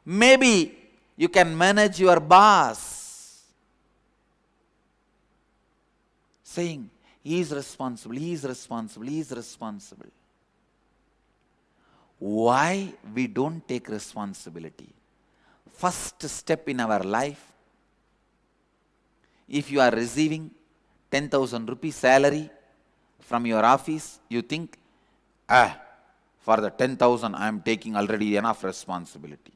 Maybe you can manage your boss, saying, he is responsible, he is responsible, he is responsible. Why we don't take responsibility? First step in our life, if you are receiving 10,000 rupees salary from your office, you think, for the 10,000 I am taking already enough responsibility.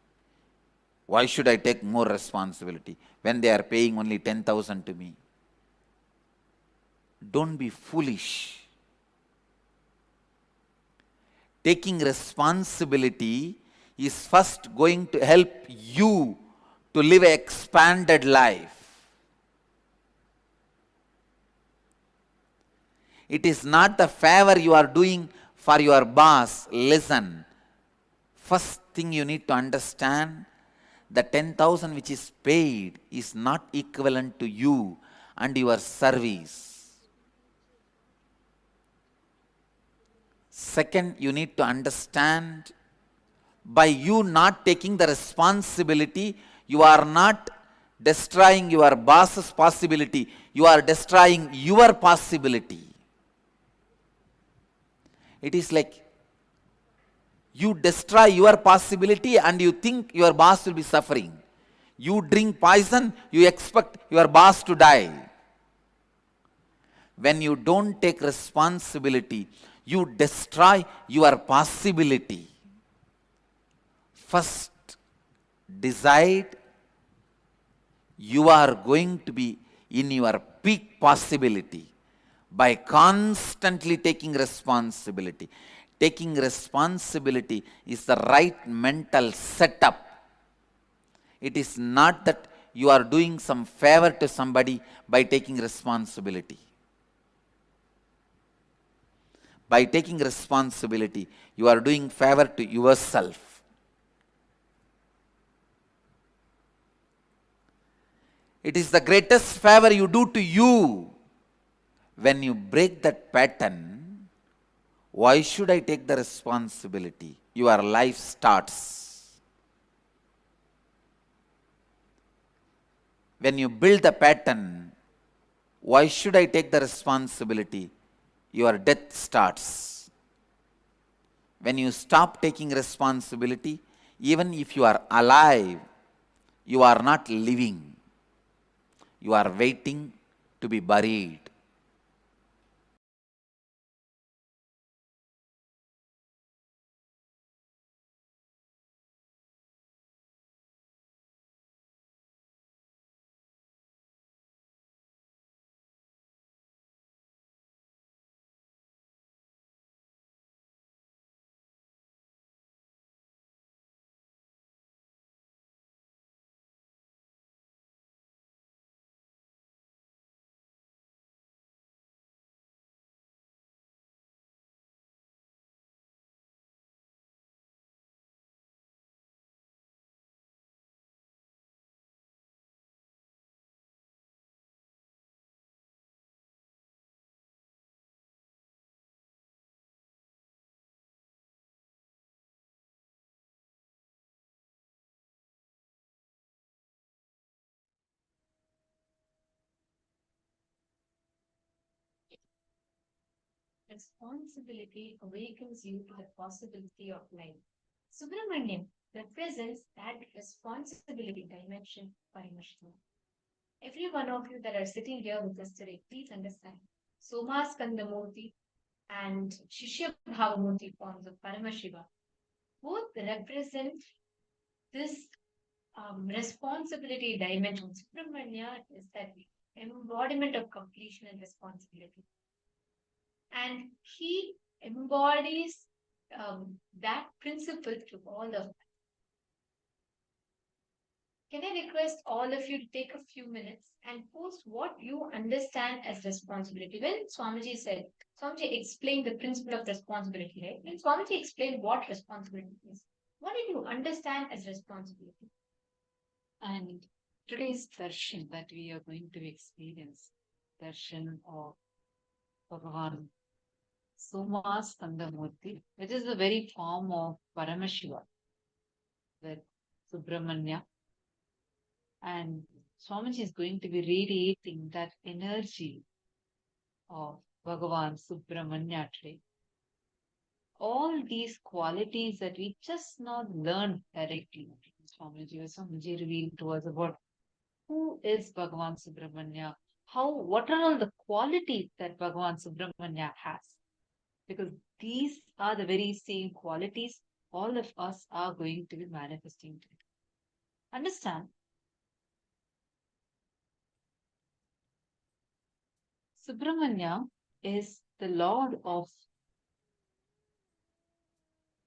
Why should I take more responsibility when they are paying only 10,000 to me? Don't be foolish. Taking responsibility is first going to help you to live an expanded life. It is not the favor you are doing for your boss. Listen, first thing you need to understand, the 10,000 which is paid is not equivalent to you and your service. Second, you need to understand, by you not taking the responsibility, you are not destroying your boss's possibility, you are destroying your possibility. It is like you destroy your possibility and you think your boss will be suffering. You drink poison, you expect your boss to die. When you don't take responsibility, you destroy your possibility. First, decide you are going to be in your peak possibility by constantly taking responsibility. Taking responsibility is the right mental setup. It is not that you are doing some favor to somebody by taking responsibility. By taking responsibility, you are doing favor to yourself. It is the greatest favor you do to you. When you break that pattern, why should I take the responsibility? Your life starts. When you build the pattern, why should I take the responsibility? Your death starts. When you stop taking responsibility, even if you are alive, you are not living. You are waiting to be buried. Responsibility awakens you to the possibility of life. Subramanyam represents that responsibility dimension, Paramashivam. Every one of you that are sitting here with us today, please understand. Soma Skandamurti and Shishya Bhavamurti forms of Paramashiva both represent this responsibility dimension. Subramanya is that embodiment of completion and responsibility. And he embodies that principle to all of us. Can I request all of you to take a few minutes and post what you understand as responsibility? When Swamiji explained the principle of responsibility, right? When Swamiji explained what responsibility is, what did you understand as responsibility? And today's darshan that we are going to experience, darshan of Bhagavan Skandamurti, which is the very form of Paramashiva, that Subramanya. And Swamiji is going to be radiating that energy of Bhagavan Subramanya today. All these qualities that we just not learned directly. Swamiji revealed to us about who is Bhagavan Subramanya, what are all the qualities that Bhagavan Subramanya has. Because these are the very same qualities all of us are going to be manifesting today. Understand? Subramanya is the Lord of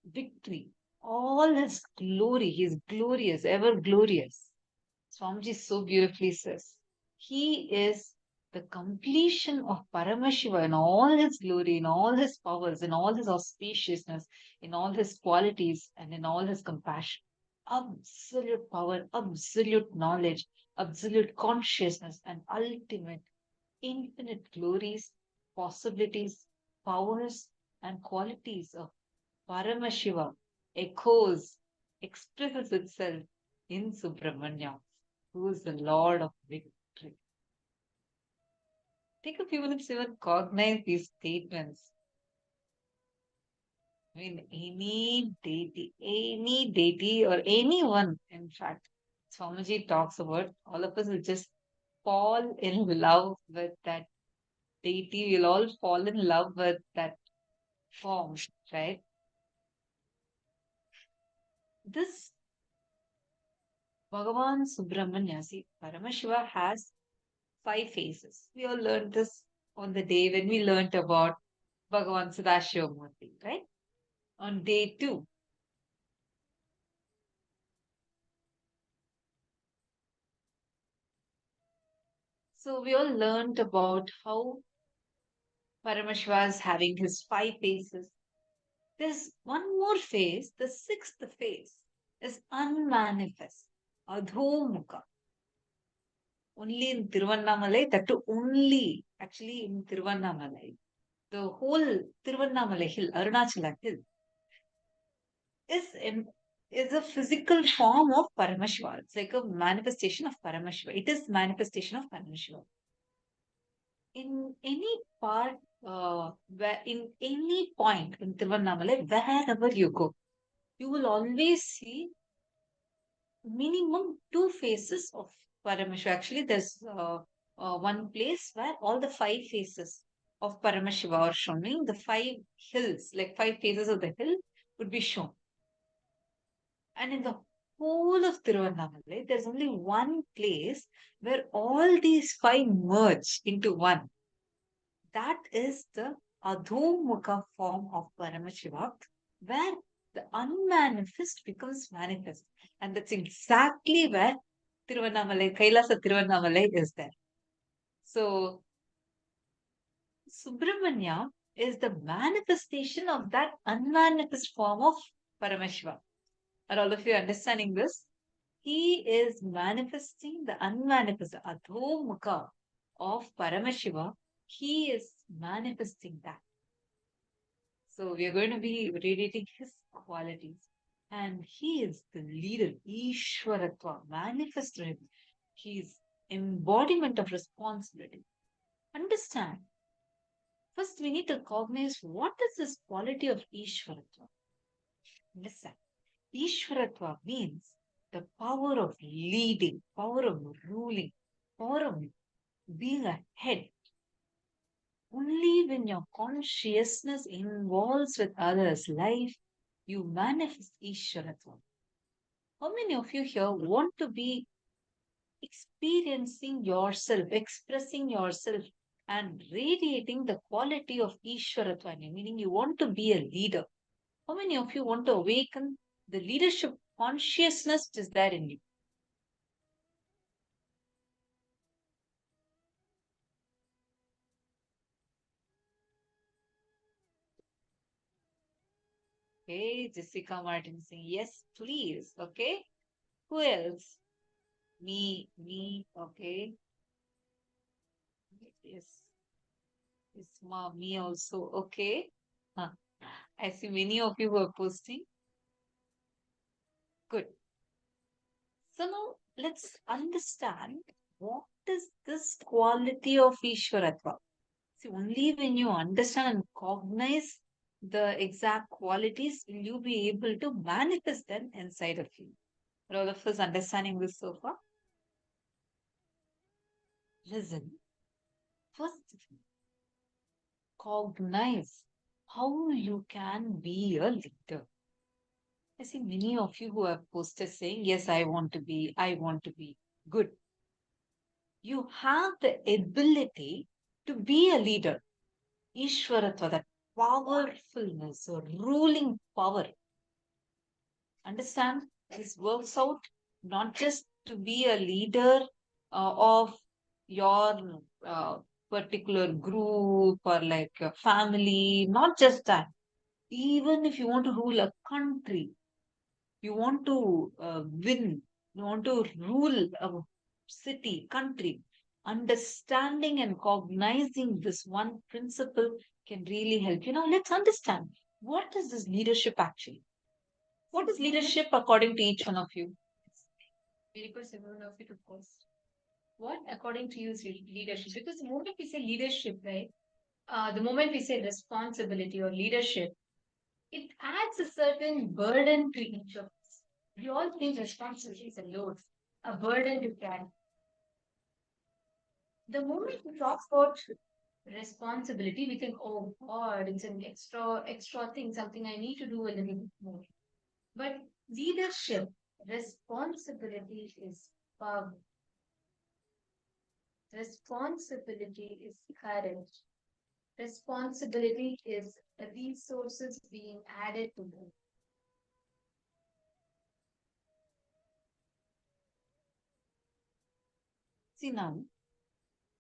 victory. All his glory, he is glorious, ever glorious. Swamiji so beautifully says, he is the completion of Paramashiva in all his glory, in all his powers, in all his auspiciousness, in all his qualities, and in all his compassion. Absolute power, absolute knowledge, absolute consciousness, and ultimate, infinite glories, possibilities, powers, and qualities of Paramashiva echoes, expresses itself in Subramanya, who is the Lord of victory. Take a few minutes to even cognize these statements. I mean, any deity or anyone, in fact, Swamiji talks about, all of us will just fall in love with that deity. We'll all fall in love with that form, right? This Bhagavan Subramanya, see, Paramashiva has 5 faces. We all learned this on the day when we learned about Bhagavan Sadashivamurti, right? On day 2. So we all learned about how Paramashiva is having his 5 faces. There's one more phase, the 6th phase is unmanifest, Adhomukha. Only in Tiruvannamalai, that too only actually in Tiruvannamalai. The whole Tiruvannamalai hill, Arunachala hill, is a physical form of Paramashiva. It's like a manifestation of Paramashiva. It is manifestation of Paramashiva. In any part, in any point in Tiruvannamalai, wherever you go, you will always see minimum 2 faces of Paramashiva. Actually, there's one place where all the 5 faces of Paramashiva are shown, meaning the 5 hills, like 5 faces of the hill would be shown. And in the whole of Tiruvannamalai, there's only one place where all these 5 merge into one. That is the Adhomukha form of Paramashiva, where the unmanifest becomes manifest. And that's exactly where Tiruvannamalai, KAILASA Tiruvannamalai is there. So, Subramanya is the manifestation of that unmanifest form of Paramashiva. Are all of you understanding this? He is manifesting the unmanifest, Adhomukha of Paramashiva. He is manifesting that. So we are going to be radiating his qualities. And he is the leader, Ishwaratva, manifested. He is embodiment of responsibility. Understand. First, we need to cognize what is this quality of Ishwaratva. Listen. Ishwaratva means the power of leading, power of ruling, power of being a head. Only when your consciousness involves with others' life, you manifest Ishwaratva. How many of you here want to be experiencing yourself, expressing yourself, and radiating the quality of Ishwaratva, meaning you want to be a leader? How many of you want to awaken the leadership consciousness which is there in you? Okay, Jessica Martin saying, yes, please. Okay. Who else? Me, okay. Yes. Yes, me also. Okay. Huh. I see many of you who are posting. Good. So now let's understand what is this quality of Ishwaratva. See, only when you understand and cognize the exact qualities will you be able to manifest them inside of you. Are all of us understanding this so far? Listen, first cognize how you can be a leader. I see many of you who have posted saying, yes, I want to be good. You have the ability to be a leader. Ishwaratva, that powerfulness or ruling power. Understand, this works out not just to be a leader of your particular group or like your family, not just that. Even if you want to rule a country, you want to win, you want to rule a city, country, understanding and cognizing this one principle can really help you. Now, let's understand what is this leadership actually? What is leadership according to each one of you? Very good, everyone of it, of course. What, according to you, is leadership? Because the moment we say leadership, right, the moment we say responsibility or leadership, it adds a certain burden to each of us. We all think responsibility is a load, a burden to carry. The moment we talk about responsibility, we think, oh God, it's an extra thing, something I need to do a little bit more. But leadership, responsibility is power. Responsibility is courage. Responsibility is resources being added to them. See now,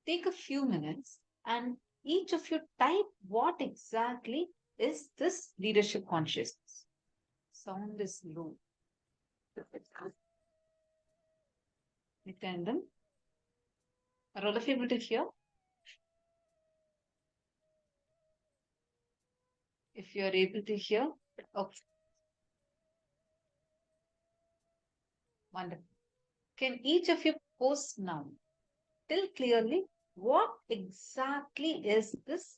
take a few minutes and each of you type what exactly is this leadership consciousness. Sound is low. Nithyananda, are all of you able to hear? If you are able to hear, okay. Wonderful. Can each of you post now? Tell clearly what exactly is this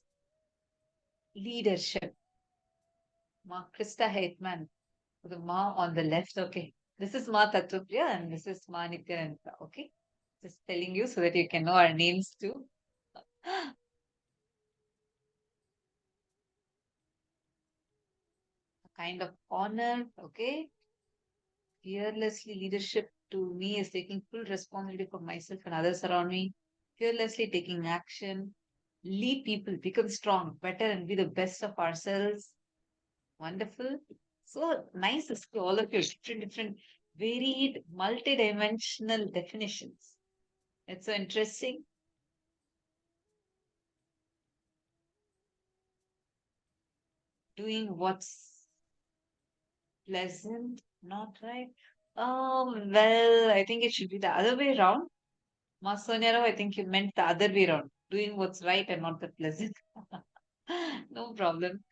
leadership? Ma Krista Hetman, the Ma on the left, okay. This is Ma Tattvapriya and this is Ma Nithyananda, okay. Just telling you so that you can know our names too. A kind of honor, okay. Fearlessly leadership to me is taking full responsibility for myself and others around me. Fearlessly taking action, lead people, become strong, better, and be the best of ourselves. Wonderful. So nice to see all of you, different, varied, multidimensional definitions. It's so interesting. Doing what's pleasant, not right. Well, I think it should be the other way around. Masonyaro, I think you meant the other way around. Doing what's right and not the pleasant. No problem.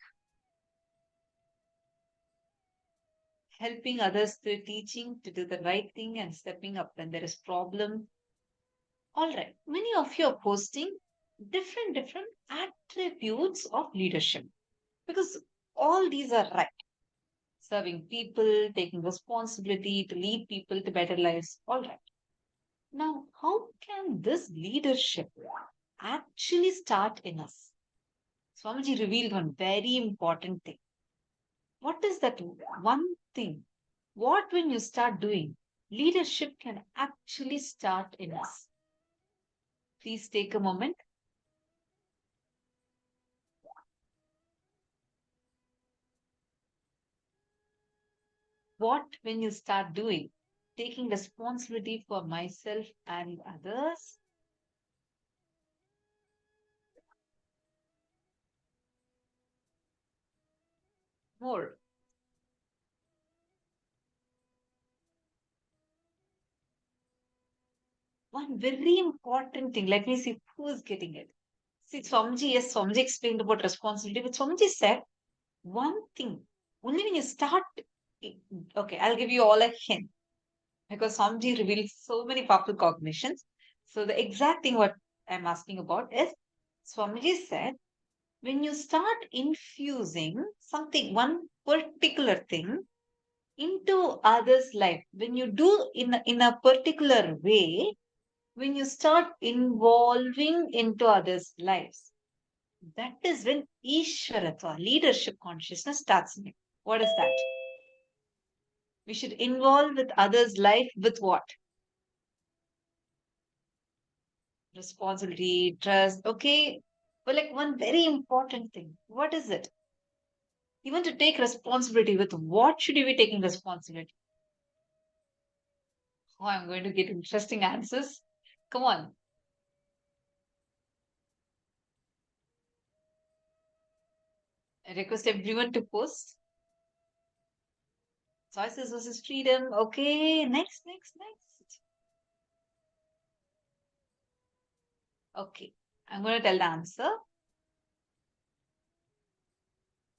Helping others through teaching to do the right thing and stepping up when there is problem. All right. Many of you are posting different attributes of leadership because all these are right. Serving people, taking responsibility to lead people to better lives. All right. Now, how can this leadership actually start in us? Swamiji revealed one very important thing. What is that one thing? What, when you start doing, leadership can actually start in us? Please take a moment. What, when you start doing, taking responsibility for myself and others? More. One very important thing. Let me see who is getting it. See, Swamiji, yes, Swamiji explained about responsibility, but Swamiji said one thing. Only when you start, okay, I'll give you all a hint. because Swamiji revealed so many powerful cognitions. So the exact thing what I'm asking about is Swamiji said, when you start infusing something, one particular thing into others' life, when you do in a particular way, when you start involving into others' lives, that is when Ishwaratva, leadership consciousness, starts in you. What is that? We should involve with others' life with what? Responsibility, trust. Okay. But like one very important thing. What is it? You want to take responsibility with what should you be taking responsibility? Oh, I'm going to get interesting answers. Come on. I request everyone to post. Choices versus freedom. Okay. Next. Okay. I'm going to tell the answer.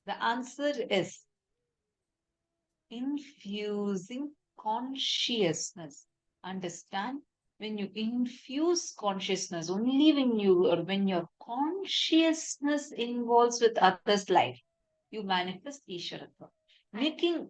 The answer is infusing consciousness. Understand? When you infuse consciousness, only when your consciousness involves with others' life, you manifest Ishwaratva. Making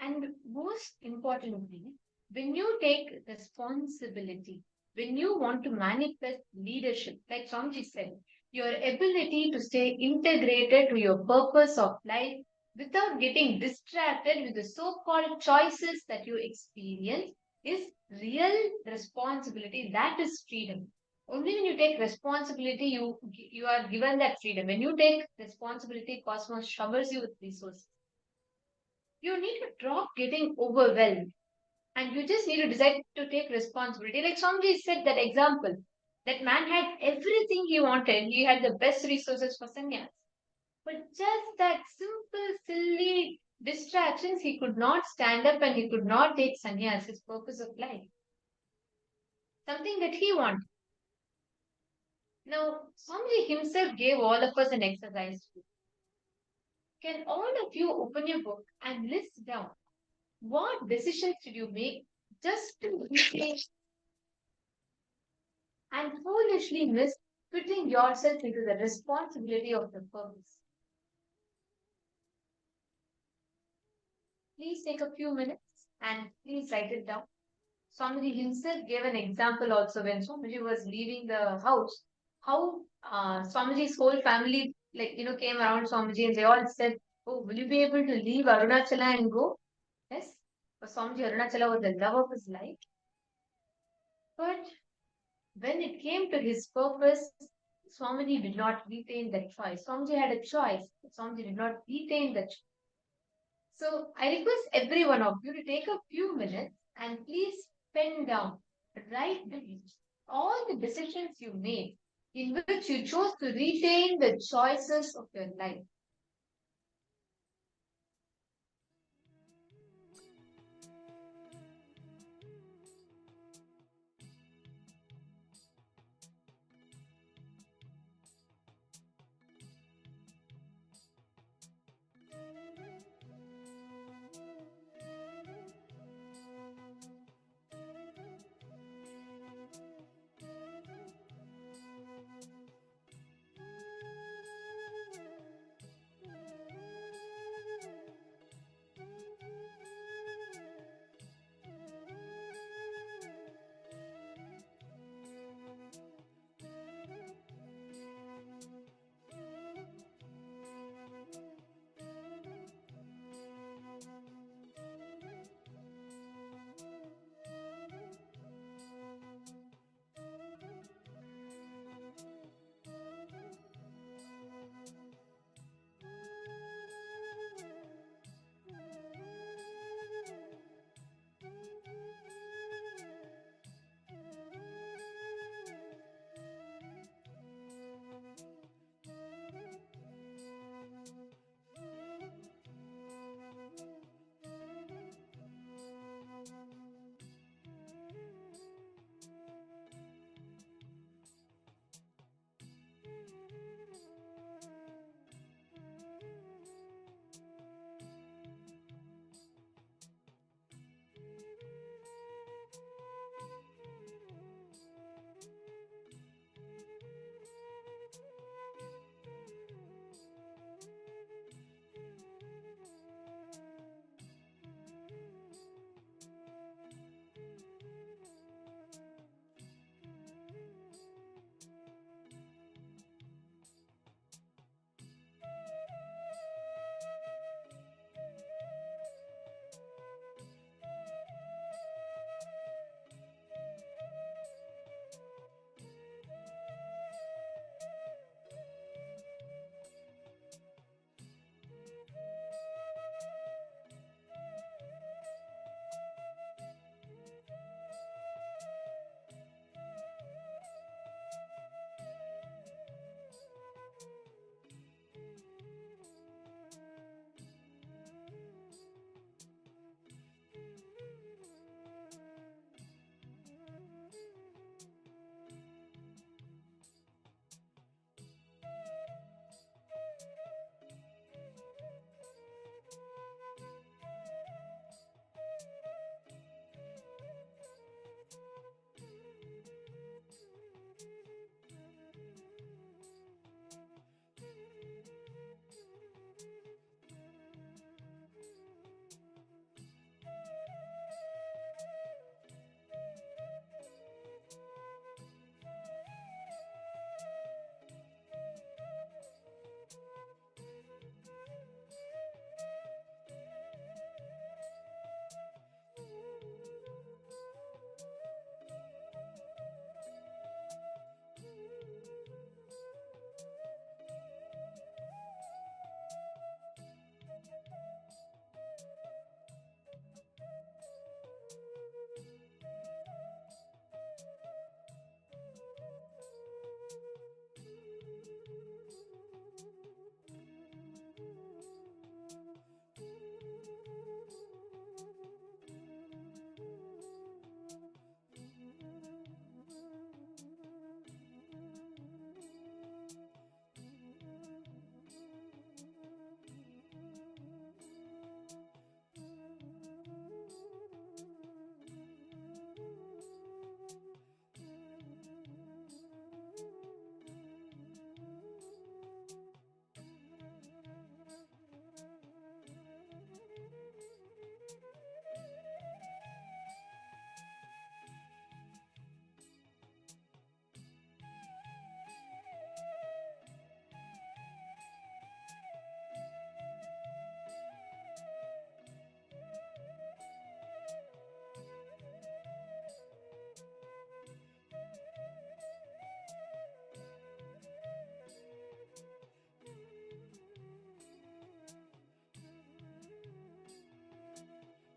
And most importantly, when you take responsibility, when you want to manifest leadership, like Swamiji said, your ability to stay integrated to your purpose of life without getting distracted with the so-called choices that you experience is real responsibility. That is freedom. Only when you take responsibility, you are given that freedom. When you take responsibility, cosmos showers you with resources. You need to drop getting overwhelmed and you just need to decide to take responsibility. Like somebody said that example, that man had everything he wanted. He had the best resources for sannyas. But just that simple, silly distractions, he could not stand up and he could not take sannyas, his purpose of life. Something that he wanted. Now, Swamiji himself gave all of us an exercise. Can all of you open your book and list down what decisions did you make just to reach and foolishly miss putting yourself into the responsibility of the purpose? Please take a few minutes and please write it down. Swamiji himself gave an example also when Swamiji was leaving the house, how Swamiji's whole family, came around Swamiji and they all said, "Oh, will you be able to leave Arunachala and go?" Yes. For Swamiji, Arunachala was the love of his life. But when it came to his purpose, Swamiji did not retain that choice. Swamiji had a choice, but Swamiji did not retain that choice. So I request every one of you to take a few minutes and please pen down, write down all the decisions you made in which you chose to retain the choices of your life.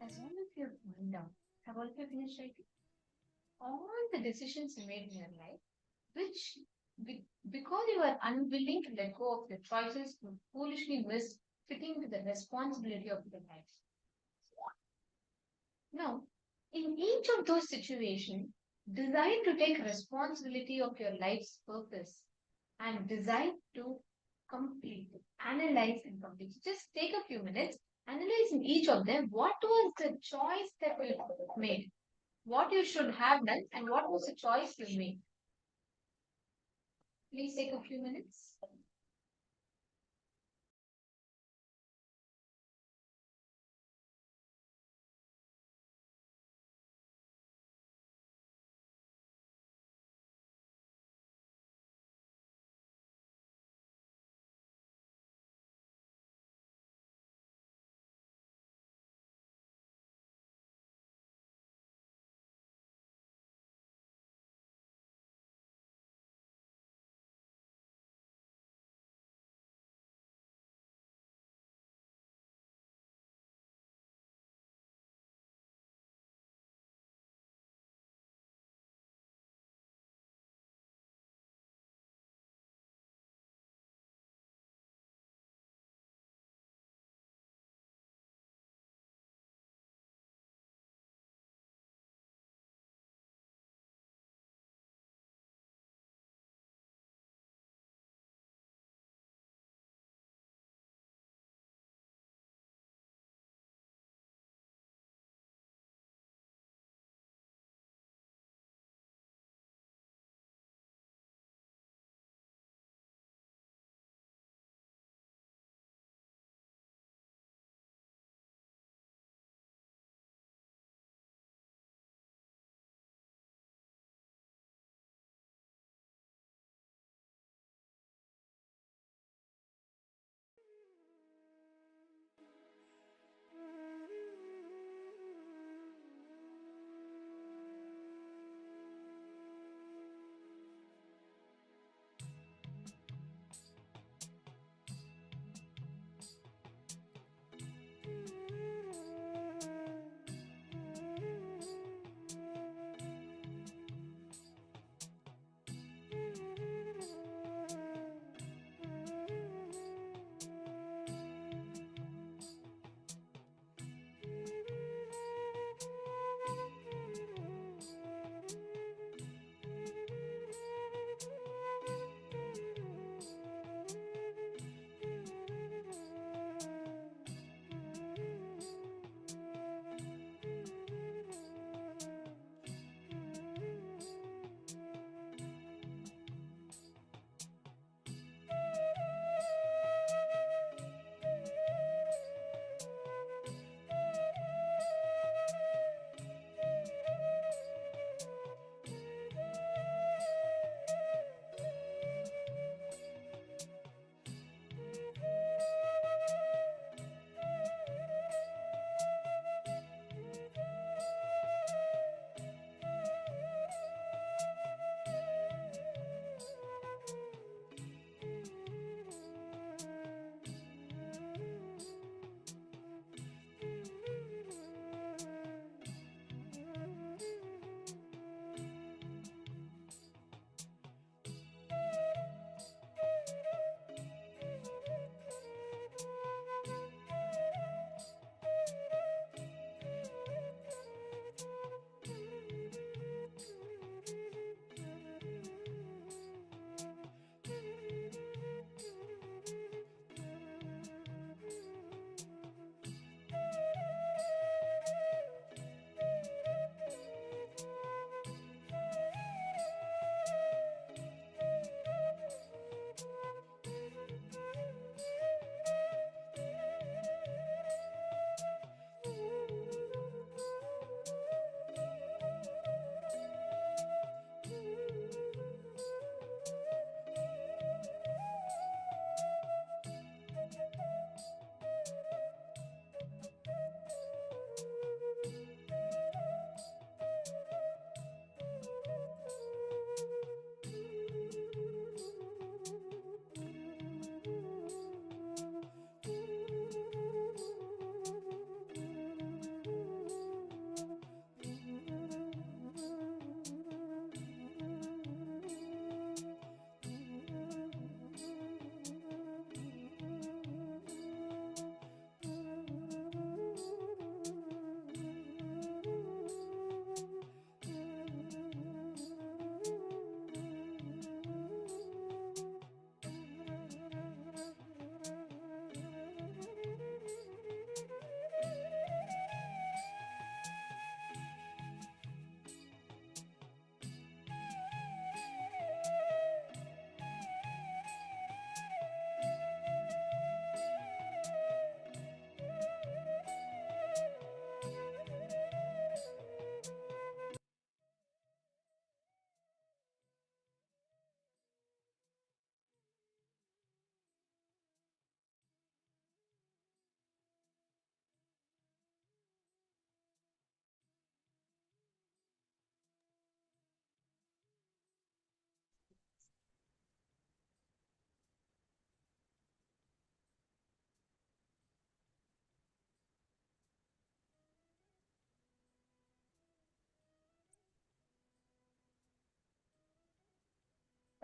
As all of you have gone down, have all of you finished writing? All the decisions you made in your life, which because you were unwilling to let go of the choices, you foolishly missed fitting to the responsibility of your life. Now, in each of those situations, decide to take responsibility of your life's purpose and decide to complete it, analyze and complete. Just take a few minutes, analyze in each of them what was the choice that you made, what you should have done, and what was the choice you made. Please take a few minutes.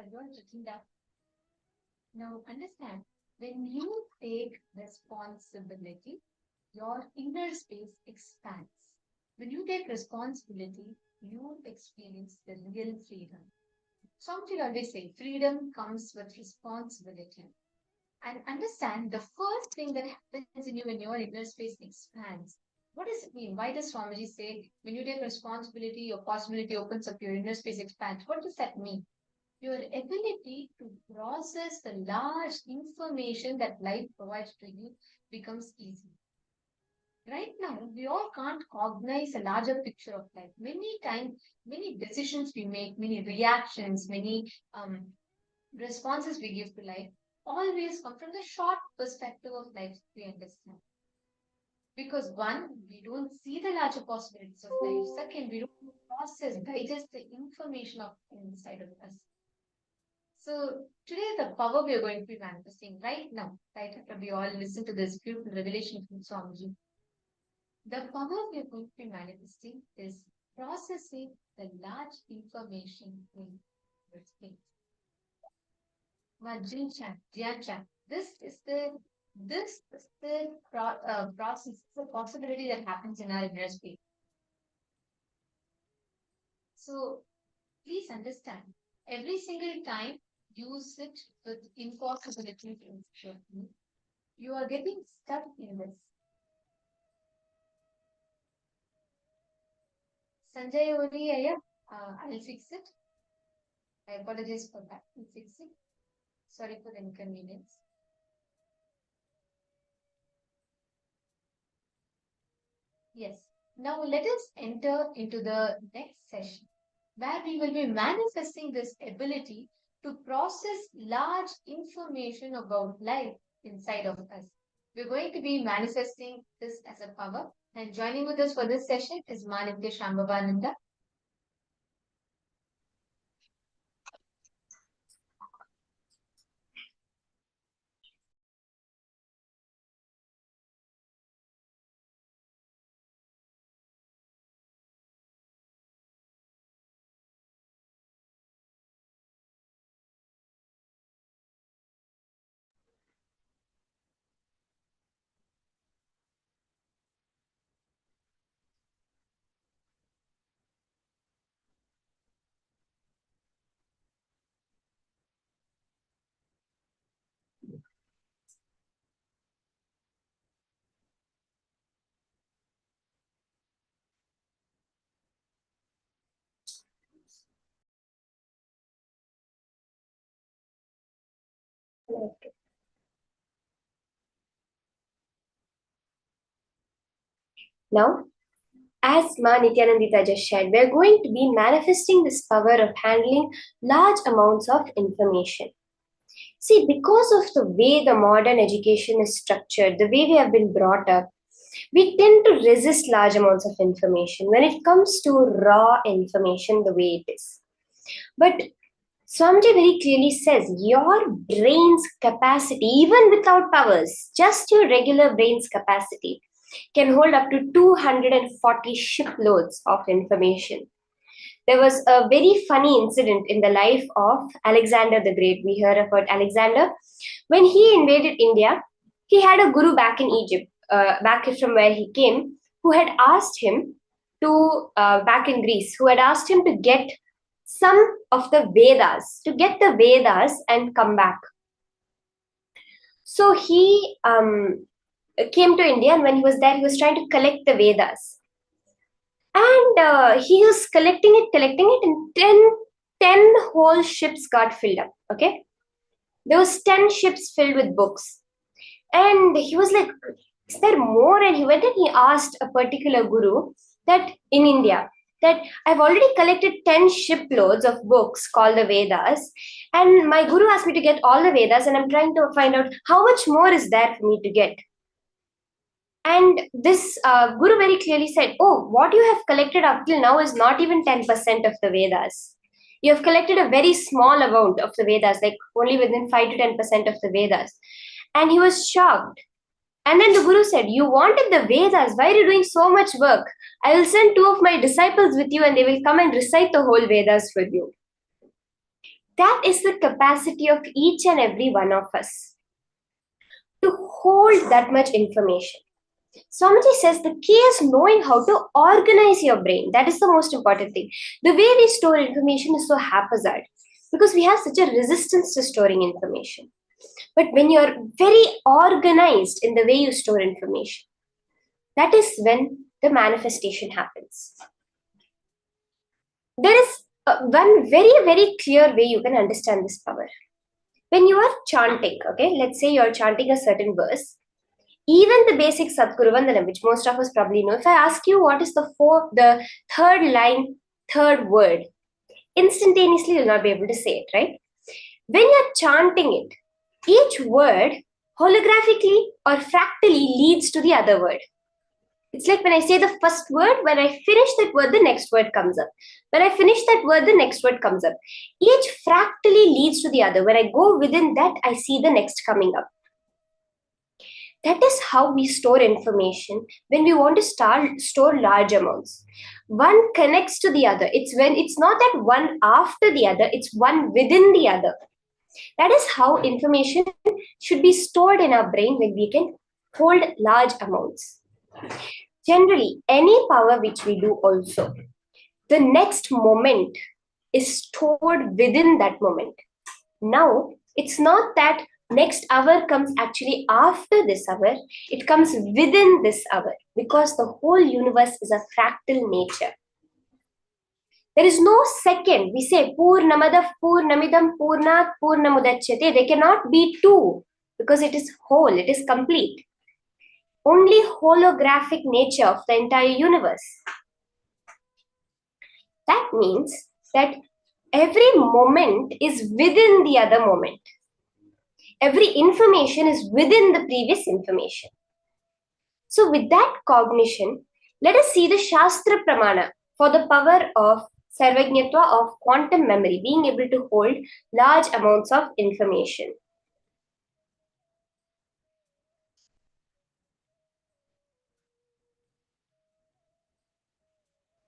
Are you all written down? Now understand, when you take responsibility, your inner space expands. When you take responsibility, you experience the real freedom. Some will always say freedom comes with responsibility. And understand, the first thing that happens in you when your inner space expands. What does it mean? Why does Swamiji say when you take responsibility, your possibility opens up, your inner space expands? What does that mean? Your ability to process the large information that life provides to you becomes easy. Right now, we all can't cognize a larger picture of life. Many times, many decisions we make, many reactions, many responses we give to life always come from the short perspective of life we understand. Because one, we don't see the larger possibilities of life. Second, we don't process, digest the information of inside of us. So today the power we are going to be manifesting right now, right after we all listen to this beautiful revelation from Swamiji, the power we are going to be manifesting is processing the large information in your space. This is the process, the possibility that happens in our inner space. So please understand, every single time you sit with impossibility in front of you, you are getting stuck in this. Sanjay Odi, I'll fix it. I apologize for that. I'll fix it. Sorry for the inconvenience. Yes. Now let us enter into the next session, where we will be manifesting this ability to process large information about life inside of us. We're going to be manifesting this as a power, and joining with us for this session is Manitya Shambhavananda. Now, as Ma Nithyananda just shared, we are going to be manifesting this power of handling large amounts of information. See, because of the way the modern education is structured, the way we have been brought up, we tend to resist large amounts of information when it comes to raw information the way it is. But Swamiji very clearly says your brain's capacity, even without powers, just your regular brain's capacity, can hold up to 240 shiploads of information. There was a very funny incident in the life of Alexander the Great. We heard about Alexander. When he invaded India, he had a guru back in Egypt, back from where he came, who had asked him to, back in Greece, who had asked him to get some of the Vedas, and come back. So he came to India, and when he was there, he was trying to collect the Vedas. And he was collecting it, and 10 whole ships got filled up, okay? There was 10 ships filled with books. And he was like, is there more? And he went and he asked a particular guru that in India, that I've already collected 10 shiploads of books called the Vedas, and my guru asked me to get all the Vedas, and I'm trying to find out how much more is there for me to get. And this guru very clearly said, oh, what you have collected up till now is not even 10% of the Vedas. You have collected a very small amount of the Vedas, like only within 5 to 10% of the Vedas. And he was shocked. And then the guru said, you wanted the Vedas, why are you doing so much work? I will send 2 of my disciples with you, and they will come and recite the whole Vedas for you. That is the capacity of each and every one of us to hold that much information. Swamiji says the key is knowing how to organize your brain. That is the most important thing. The way we store information is so haphazard because we have such a resistance to storing information. But when you're very organized in the way you store information, that is when the manifestation happens. There is one very, very clear way you can understand this power. When you are chanting, okay, let's say you're chanting a certain verse, even the basic Satguru Vandanam, which most of us probably know, if I ask you what is the third line, third word, instantaneously you'll not be able to say it, right? When you're chanting it, each word holographically or fractally leads to the other word. It's like when I say the first word, when I finish that word, the next word comes up. When I finish that word, the next word comes up. Each fractally leads to the other. When I go within that, I see the next coming up. That is how we store information when we want to store large amounts. One connects to the other. It's not that one after the other, it's one within the other. That is how information should be stored in our brain when we can hold large amounts. Generally, any power which we do also, the next moment is stored within that moment. Now, it's not that next hour comes actually after this hour, it comes within this hour because the whole universe is a fractal nature. There is no second. We say Purnamadav Purnamidam Purnat Purnamudachyate. They cannot be two because it is whole, it is complete. Only holographic nature of the entire universe. That means that every moment is within the other moment. Every information is within the previous information. So with that cognition, let us see the Shastra Pramana for the power of Sarvajñatva, of quantum memory, being able to hold large amounts of information.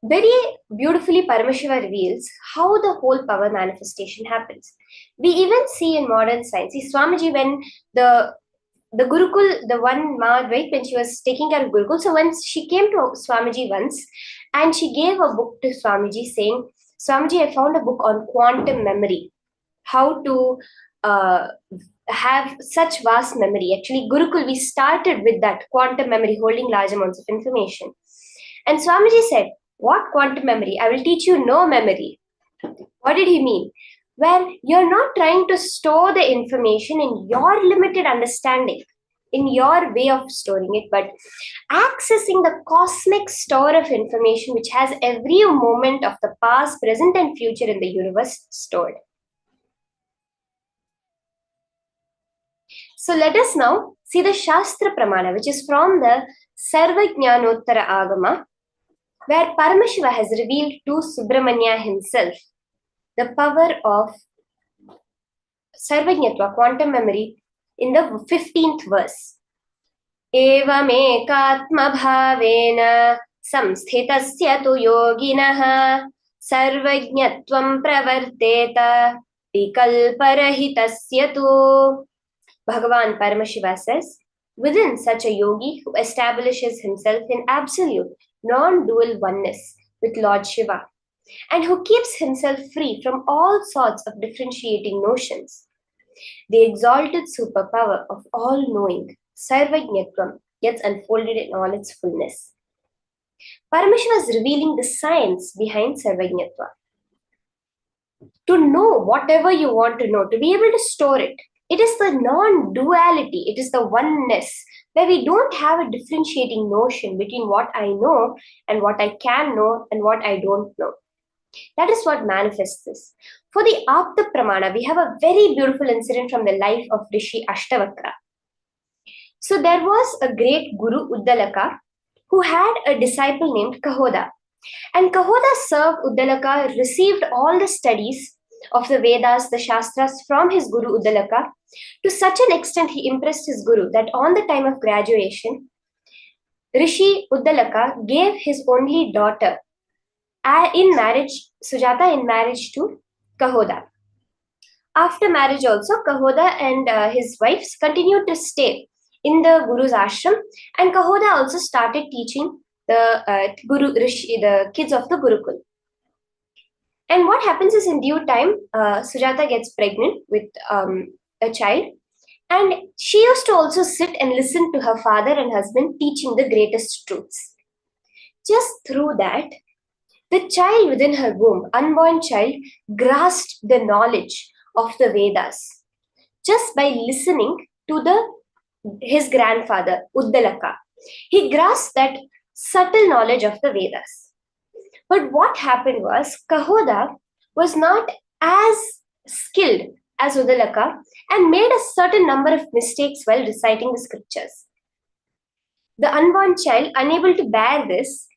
Very beautifully, Paramashiva reveals how the whole power manifestation happens. We even see in modern science, see Swamiji, when the Gurukul, the one ma, right, when she was taking care of Gurukul, so once she came to Swamiji once and she gave a book to Swamiji saying, Swamiji, I found a book on quantum memory, how to have such vast memory. Actually, Gurukul, we started with that quantum memory, holding large amounts of information. And Swamiji said, what quantum memory? I will teach you no memory. What did he mean? Well, you're not trying to store the information in your limited understanding, in your way of storing it, but accessing the cosmic store of information which has every moment of the past, present, and future in the universe stored. So let us now see the Shastra Pramana, which is from the Sarvajñanottara Agama, where Paramashiva has revealed to Subramanya himself the power of Sarvajñatva, quantum memory, in the 15th verse. Evamekatma bhavena samsthitasya tu yoginaha sarvajñatvam pravarteta vikalparahitasya tu. Bhagavan Paramashiva says, within such a yogi who establishes himself in absolute, non-dual oneness with Lord Shiva, and who keeps himself free from all sorts of differentiating notions, the exalted superpower of all-knowing, Sarvajñatvam, gets unfolded in all its fullness. Paramashiva is revealing the science behind Sarvajñatva. To know whatever you want to know, to be able to store it, it is the non-duality, it is the oneness, where we don't have a differentiating notion between what I know and what I can know and what I don't know. That is what manifests this. For the Apta Pramana, we have a very beautiful incident from the life of Rishi Ashtavakra. So there was a great Guru, Uddalaka, who had a disciple named Kahoda. And Kahoda served Uddalaka, received all the studies of the Vedas, the Shastras from his Guru Uddalaka. To such an extent, he impressed his Guru that on the time of graduation, Rishi Uddalaka gave his only daughter in marriage, Sujata in marriage to Kahoda. After marriage also, Kahoda and his wives continued to stay in the Guru's ashram, and Kahoda also started teaching the kids of the Gurukul. And what happens is, in due time, Sujata gets pregnant with a child, and she used to also sit and listen to her father and husband teaching the greatest truths. Just through that, the child within her womb, unborn child, grasped the knowledge of the Vedas just by listening to his grandfather, Uddalaka. He grasped that subtle knowledge of the Vedas. But what happened was, Kahoda was not as skilled as Uddalaka and made a certain number of mistakes while reciting the scriptures. The unborn child, unable to bear this,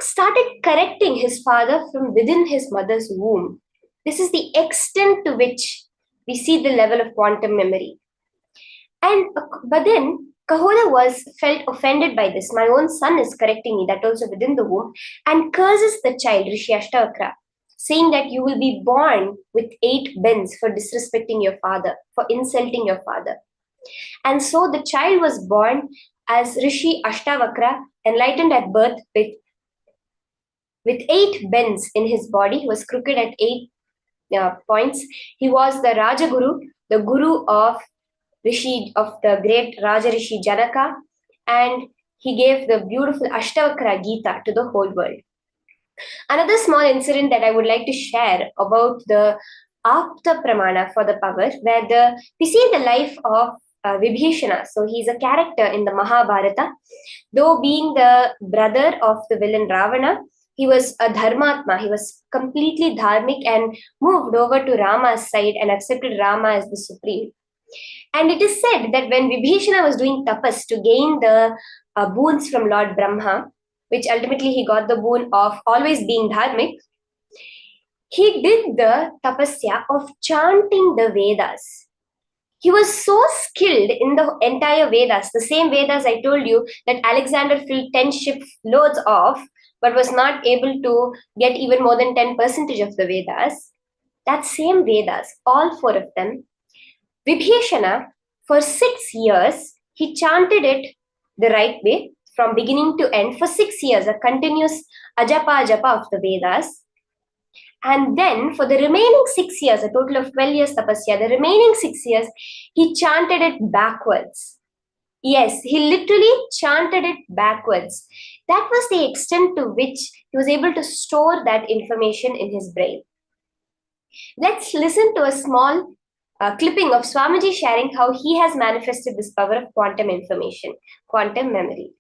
started correcting his father from within his mother's womb. This is the extent to which we see the level of quantum memory. But then Kahoda felt offended by this. My own son is correcting me, that also within the womb, and curses the child, Rishi Ashtavakra, saying that you will be born with 8 bends for disrespecting your father, for insulting your father. And so the child was born as Rishi Ashtavakra, enlightened at birth with 8 bends in his body. He was crooked at 8 points. He was the Rajaguru, the guru of the great Raja Rishi Janaka, and he gave the beautiful Ashtavakra Gita to the whole world. Another small incident that I would like to share about the Apta Pramana for the power, where we see the life of Vibhishana. So he's a character in the Mahabharata. Though being the brother of the villain Ravana, he was a dharmatma. He was completely dharmic and moved over to Rama's side and accepted Rama as the supreme. And it is said that when Vibhishana was doing tapas to gain the boons from Lord Brahma, which ultimately he got the boon of always being dharmic, he did the tapasya of chanting the Vedas. He was so skilled in the entire Vedas, the same Vedas I told you that Alexander filled 10 shiploads of, but was not able to get even more than 10% of the Vedas. That same Vedas, all 4 of them, Vibhishana, for 6 years, he chanted it the right way, from beginning to end, for 6 years, a continuous ajapa japa of the Vedas. And then for the remaining 6 years, a total of 12 years tapasya, the remaining 6 years, he chanted it backwards. Yes, he literally chanted it backwards. That was the extent to which he was able to store that information in his brain. Let's listen to a small clipping of Swamiji sharing how he has manifested this power of quantum information, quantum memory.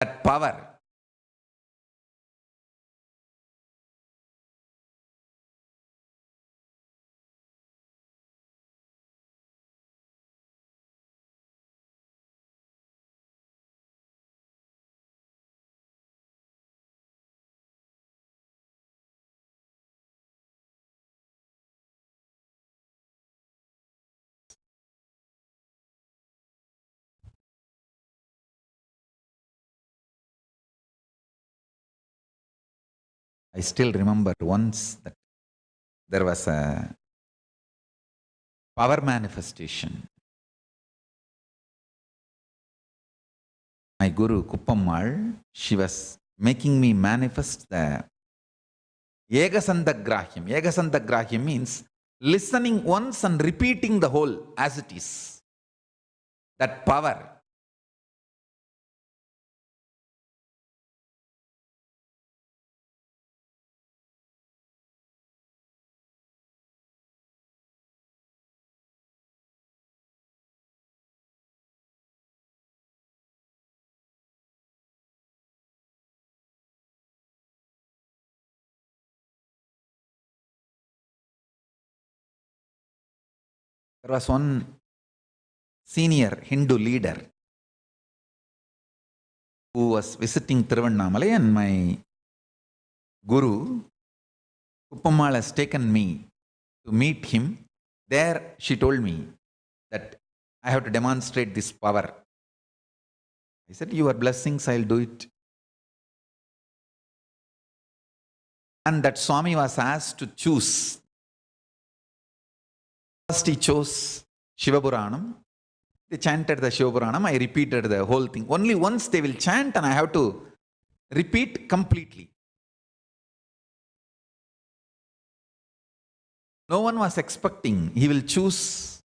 That power. I still remember once that there was a power manifestation. My guru Kuppammal, she was making me manifest the Yegasandagrahyam. Yegasandagrahyam means listening once and repeating the whole as it is. That power. There was one senior Hindu leader who was visiting Tiruvannamalai, and my guru, Uppammal, has taken me to meet him. There she told me that I have to demonstrate this power. I said, your blessings, I'll do it. And that Swami was asked to choose. First he chose Shiva Puranam. They chanted the Shiva Puranam. I repeated the whole thing. Only once they will chant and I have to repeat completely. No one was expecting he will choose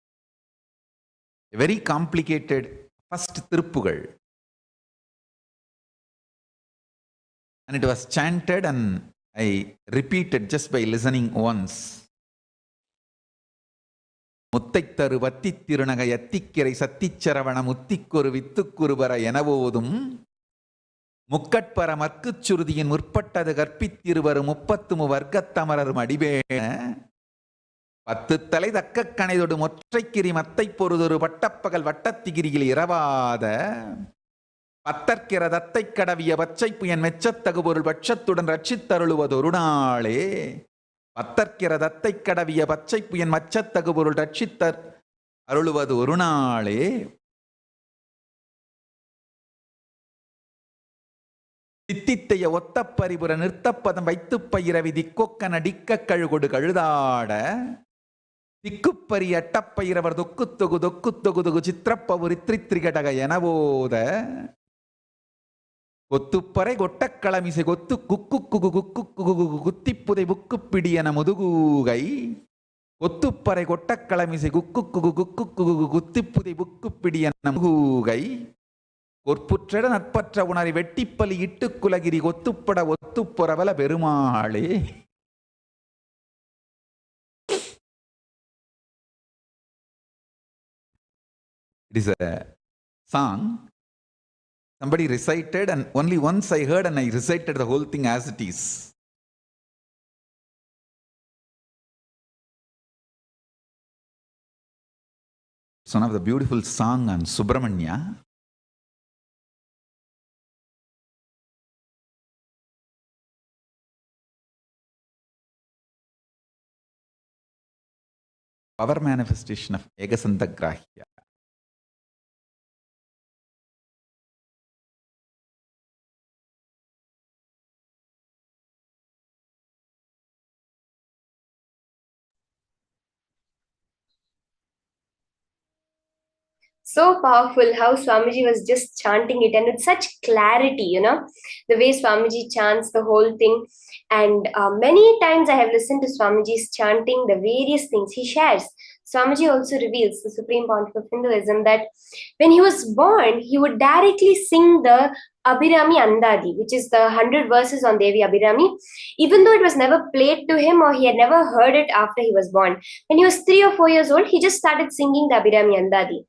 a very complicated first Tiruppugal. And it was chanted and I repeated just by listening once. முத்தைத்தரு வத்தித் திருநகை அத்திக்கிரை சத்திச்சரவண முத்திக்கொரு வித்துக்குருவர எனவோதும் முக்கட்பர மற்குச் சுருதியின் முற்பட்டது கற்பித்திருவரு 33 வர்க்கத்தமரரும் அடிவேண 10 தலை தக்க கணைதொடு மொற்றைக்கிரி மத்தை பொருதொரு பட்டப்பகல் வட்டத்திகிரியில் இரவாத பத்தற்கிற தத்தை கடவிய பச்சை புயன் மெச்சத்தகு பொருள் பட்சத்துடன் ரட்சித்தருளுவது ஒரு நாளே பத்தற்கிற தத்தை கடவிய பச்சை புயன் மச்சத்தகு பொருள் ரட்சித்தர் அருளுவது ஒரு நாளே. தித்தித்தைய ஒத்தப்பரிபுர நிறுத்தப்பதம் வைத்து பயிரவி திக்கொக்க நடிக்க கழுகொடு கழுதாட திக்குப்பரி அட்டப்பயிரவர் தொக்குத்தொகு தொக்குத்தொகுதொகு சித்திரப்பவுரி திரித்திரிகடக எனவோத கொத்துப்பறை கொட்டக்களமிசை கொத்து குக்கு குகு குக்கு குகு குத்திப்புதை புக்குப்பிடி என முதுகூகை கொத்துப்பறை கொட்டக்களமிசை குக்கு குகு குக்கு குகு குத்திப்புதை புக்குப்பிடி என முதுகூகை கொற்புற்ற நட்பற்ற உணரை வெட்டிப்பலி இட்டு குலகிரி ஒத்துப்பட ஒத்துப்புறவல பெருமாளே. It is a song somebody recited, and only once I heard and I recited the whole thing as it is. It's one of the beautiful song on Subramanya. Power manifestation of Egasantagrahya. So powerful how Swamiji was just chanting it, and with such clarity, the way Swamiji chants the whole thing. And many times I have listened to Swamiji's chanting the various things he shares. Swamiji also reveals, the Supreme Pontiff of Hinduism, that when he was born, he would directly sing the Abhirami Andadi, which is the 100 verses on Devi Abhirami, even though it was never played to him or he had never heard it after he was born. When he was 3 or 4 years old, he just started singing the Abhirami Andadi.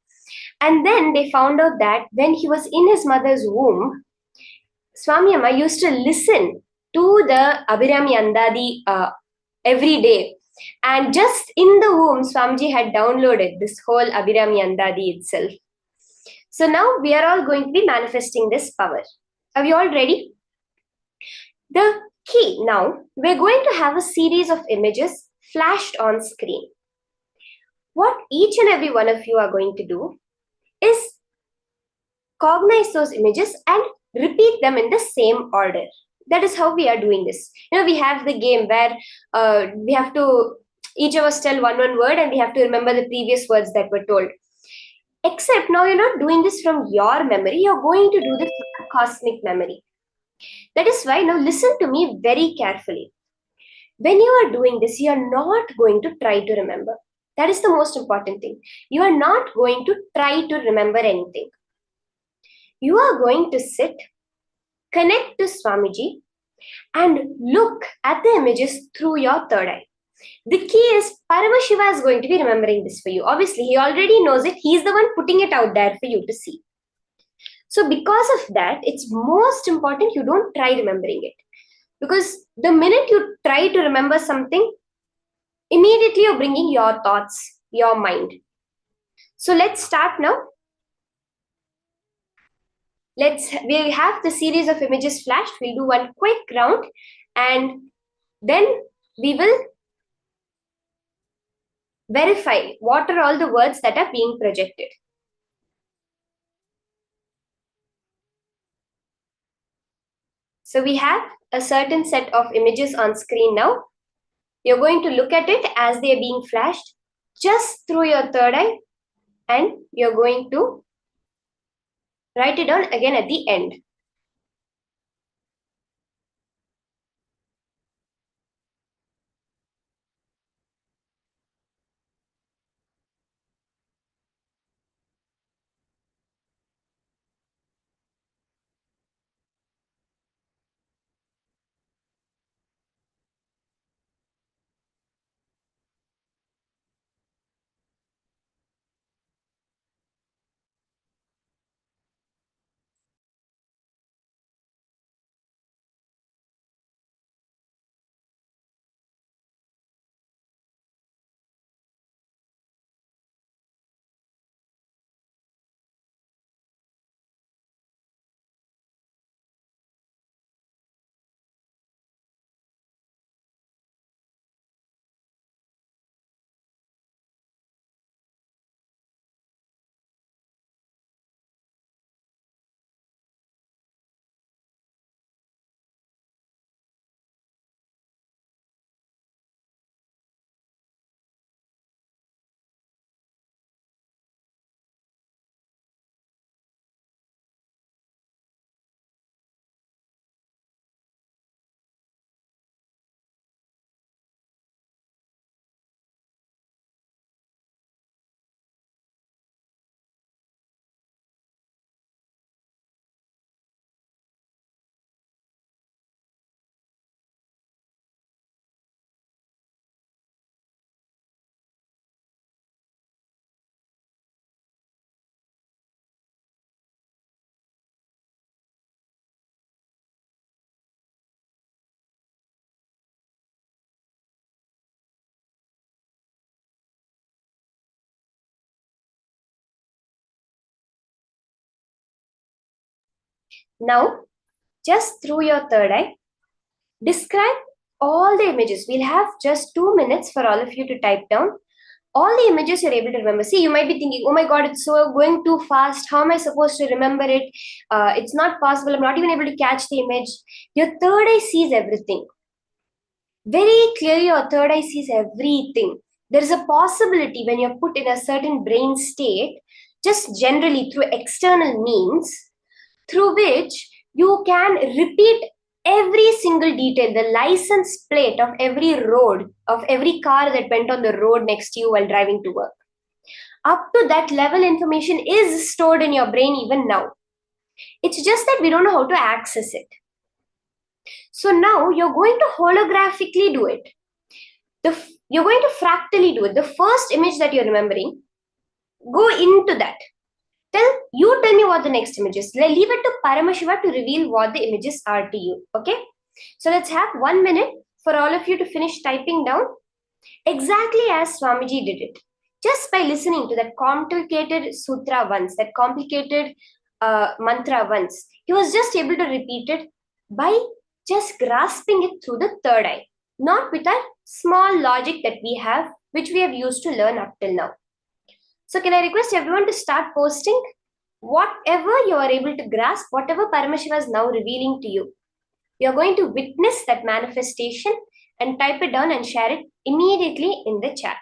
And then they found out that when he was in his mother's womb, Swami Amma used to listen to the Abhirami Andadi every day. And just in the womb, Swamiji had downloaded this whole Abhirami Andadi itself. So now we are all going to be manifesting this power. Are we all ready? The key now, we're going to have a series of images flashed on screen. What each and every one of you are going to do is cognize those images and repeat them in the same order. That is how we are doing this. We have the game where we have to, each of us tell one word and we have to remember the previous words that were told. Except now you're not doing this from your memory, you're going to do this from cosmic memory. That is why now listen to me very carefully. When you are doing this, you are not going to try to remember. That is the most important thing. You are not going to try to remember anything. You are going to sit, connect to Swamiji, and look at the images through your third eye. The key is Paramashiva is going to be remembering this for you. Obviously, he already knows it. He's the one putting it out there for you to see. So because of that, it's most important you don't try remembering it. Because the minute you try to remember something, immediately you're bringing your thoughts, your mind. So let's start now. We have the series of images flashed. We'll do one quick round and then we will verify what are all the words that are being projected. So we have a certain set of images on screen now. You're going to look at it as they are being flashed just through your third eye, and you're going to write it down again at the end. Now, just through your third eye, describe all the images. We'll have just 2 minutes for all of you to type down all the images you're able to remember. See, you might be thinking, oh my God, it's so going too fast. How am I supposed to remember it? It's not possible. I'm not even able to catch the image. Your third eye sees everything. Very clearly, your third eye sees everything. There is a possibility when you're put in a certain brain state, just generally through external means, through which you can repeat every single detail, the license plate of every road, of every car that went on the road next to you while driving to work. Up to that level, information is stored in your brain even now. It's just that we don't know how to access it. So now you're going to holographically do it. You're going to fractally do it. The first image that you're remembering, go into that. You tell me what the next image is. Leave it to Paramashiva to reveal what the images are to you. Okay? So let's have 1 minute for all of you to finish typing down exactly as Swamiji did it. Just by listening to that complicated sutra once, that complicated mantra once, he was just able to repeat it by just grasping it through the third eye, not with that small logic that we have, which we have used to learn up till now. So can I request everyone to start posting whatever you are able to grasp, whatever Paramashiva is now revealing to you. You are going to witness that manifestation and type it down and share it immediately in the chat.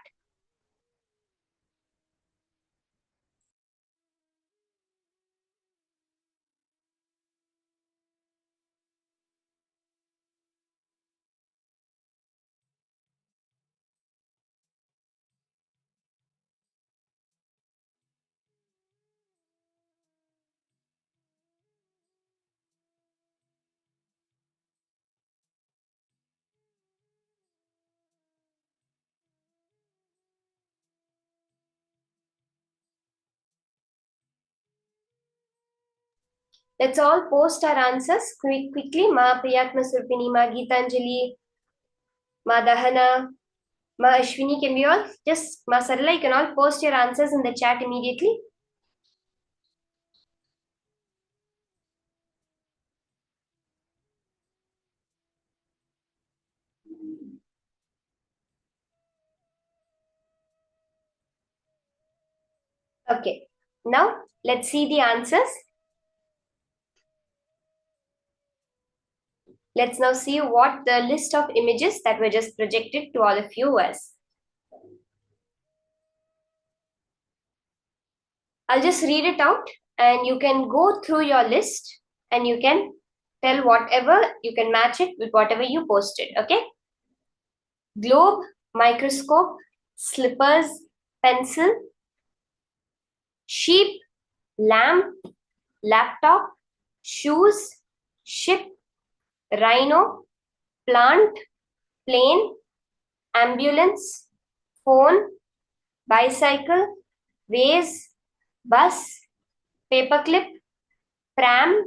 Let's all post our answers quickly. Ma Priyatma Surpini, Ma Geetanjali, Ma Dahana, Ma Ashwini, can we all just, Ma Sarala, you can all post your answers in the chat immediately. Okay, now let's see the answers. Let's now see what the list of images that were just projected to all of you was. I'll just read it out and you can go through your list and you can tell whatever, you can match it with whatever you posted, okay? Globe, microscope, slippers, pencil, sheep, lamp, laptop, shoes, ship, rhino, plant, plane, ambulance, phone, bicycle, vase, bus, paperclip, pram,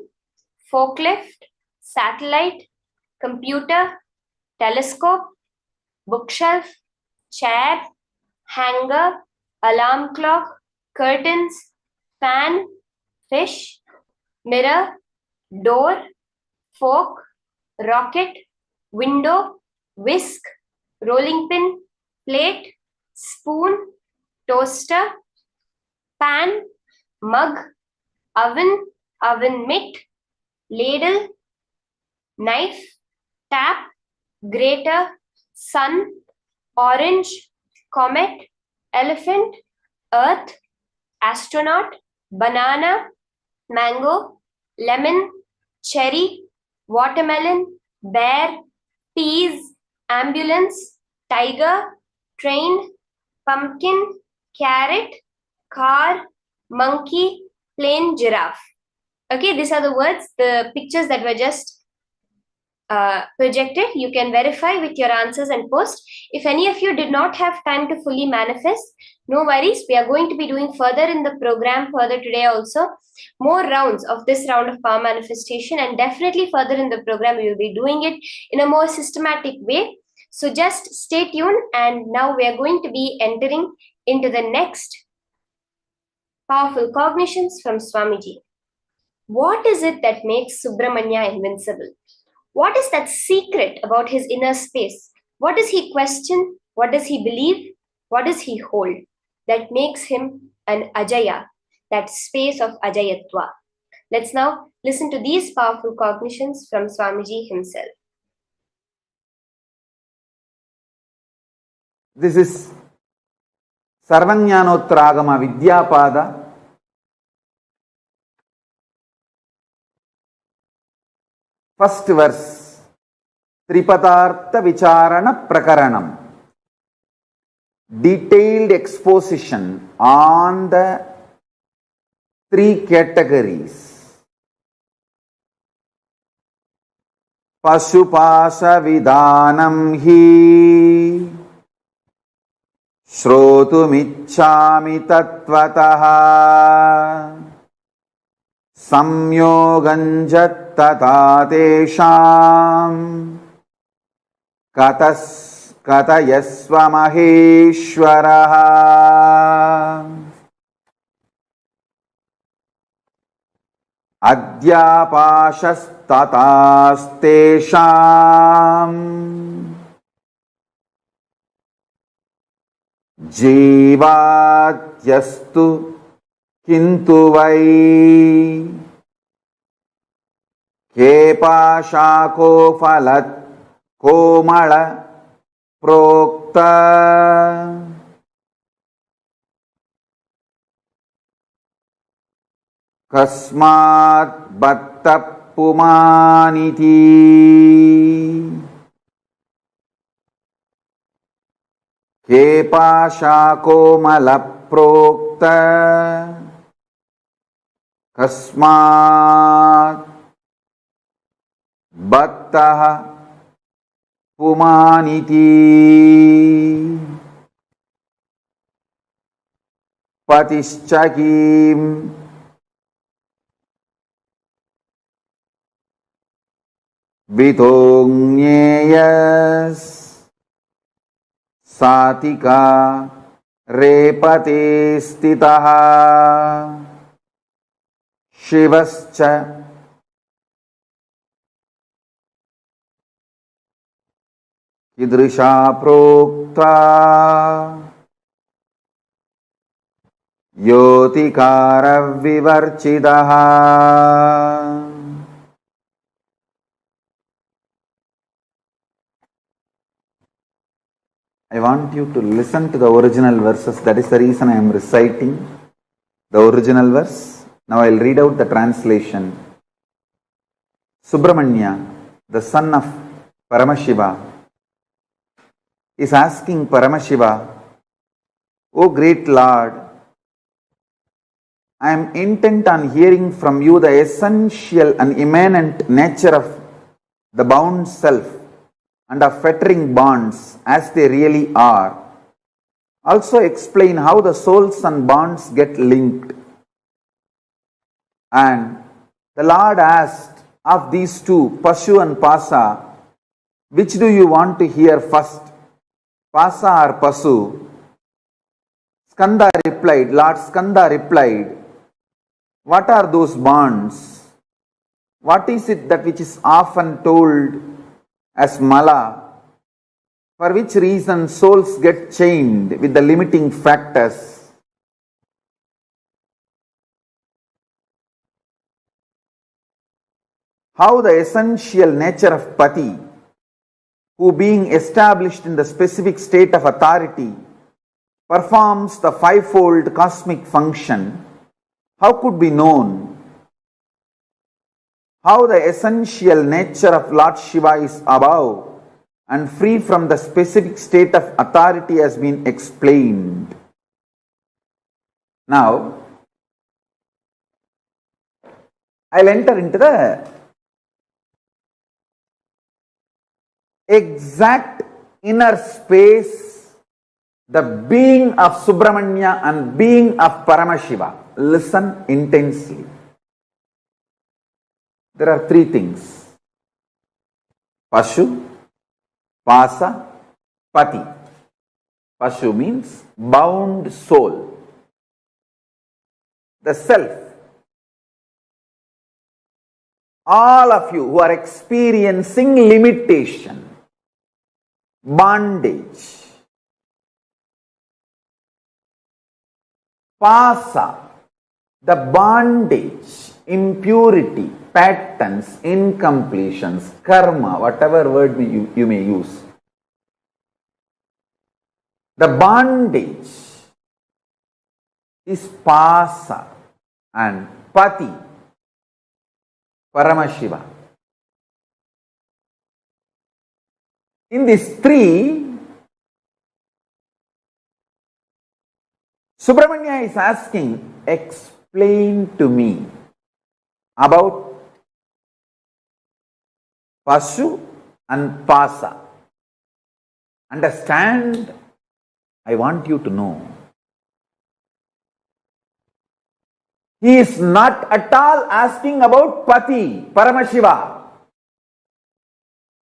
forklift, satellite, computer, telescope, bookshelf, chair, hanger, alarm clock, curtains, fan, fish, mirror, door, fork, rocket, window, whisk, rolling pin, plate, spoon, toaster, pan, mug, oven, oven mitt, ladle, knife, tap, grater, sun, orange, comet, elephant, earth, astronaut, banana, mango, lemon, cherry, watermelon, bear, peas, ambulance, tiger, train, pumpkin, carrot, car, monkey, plain giraffe. Okay, these are the words, the pictures that were just projected. You can verify with your answers and post. If any of you did not have time to fully manifest, no worries. We are going to be doing further in the program further today also. More rounds of this round of power manifestation, and definitely further in the program we will be doing it in a more systematic way. So just stay tuned, and now we are going to be entering into the next powerful cognitions from Swamiji. What is it that makes Subramanya invincible? What is that secret about his inner space? What does he question? What does he believe? What does he hold that makes him an Ajaya, that space of Ajayatva? Let's now listen to these powerful cognitions from Swamiji himself. This is Sarvajnanotragama Vidyapada. First verse, Tripadartha Vicharana Prakaranam. Detailed exposition on the three categories. Pashupasa Vidanam Hi Shrotumichchami Tattvataha Samyoganjat tesham katayasva maheshwaraha adyapashastataastesham jivatyastu kintu vai kepashako falat komala prokta kasmat batta pumaniti kepashako malaprokta kasmat battah pumaniti patischakim vitongnyeyas सातिका रेपते स्थितः शिवश्च कीदृशा प्रोक्ता योतिकारविवर्चितः. I want you to listen to the original verses. That is the reason I am reciting the original verse. Now I will read out the translation. Subramanya, the son of Paramashiva, is asking Paramashiva, O great Lord, I am intent on hearing from you the essential and immanent nature of the bound self and of fettering bonds as they really are. Also explain how the souls and bonds get linked. And the Lord asked of these two, Pashu and Pasa, which do you want to hear first, Pasa or Pasu? Skanda replied, Lord Skanda replied, what are those bonds? What is it that which is often told as Mala, for which reason souls get chained with the limiting factors? How the essential nature of Pati, who being established in the specific state of authority, performs the fivefold cosmic function, how could be known? How the essential nature of Lord Shiva is above and free from the specific state of authority has been explained. Now, I'll enter into the exact inner space, the being of Subramanya and being of Paramashiva. Listen intensely. There are three things: Pashu, Pasa, Pati. Pashu means bound soul, the self. All of you who are experiencing limitation, bondage. Pasa, the bondage, impurity, patterns, incompletions, karma, whatever word you may use. The bondage is Pasa, and Pati, Paramashiva. In these three, Subramanya is asking, explain to me about Pashu and Pasa. Understand, I want you to know. He is not at all asking about Pati, Paramashiva.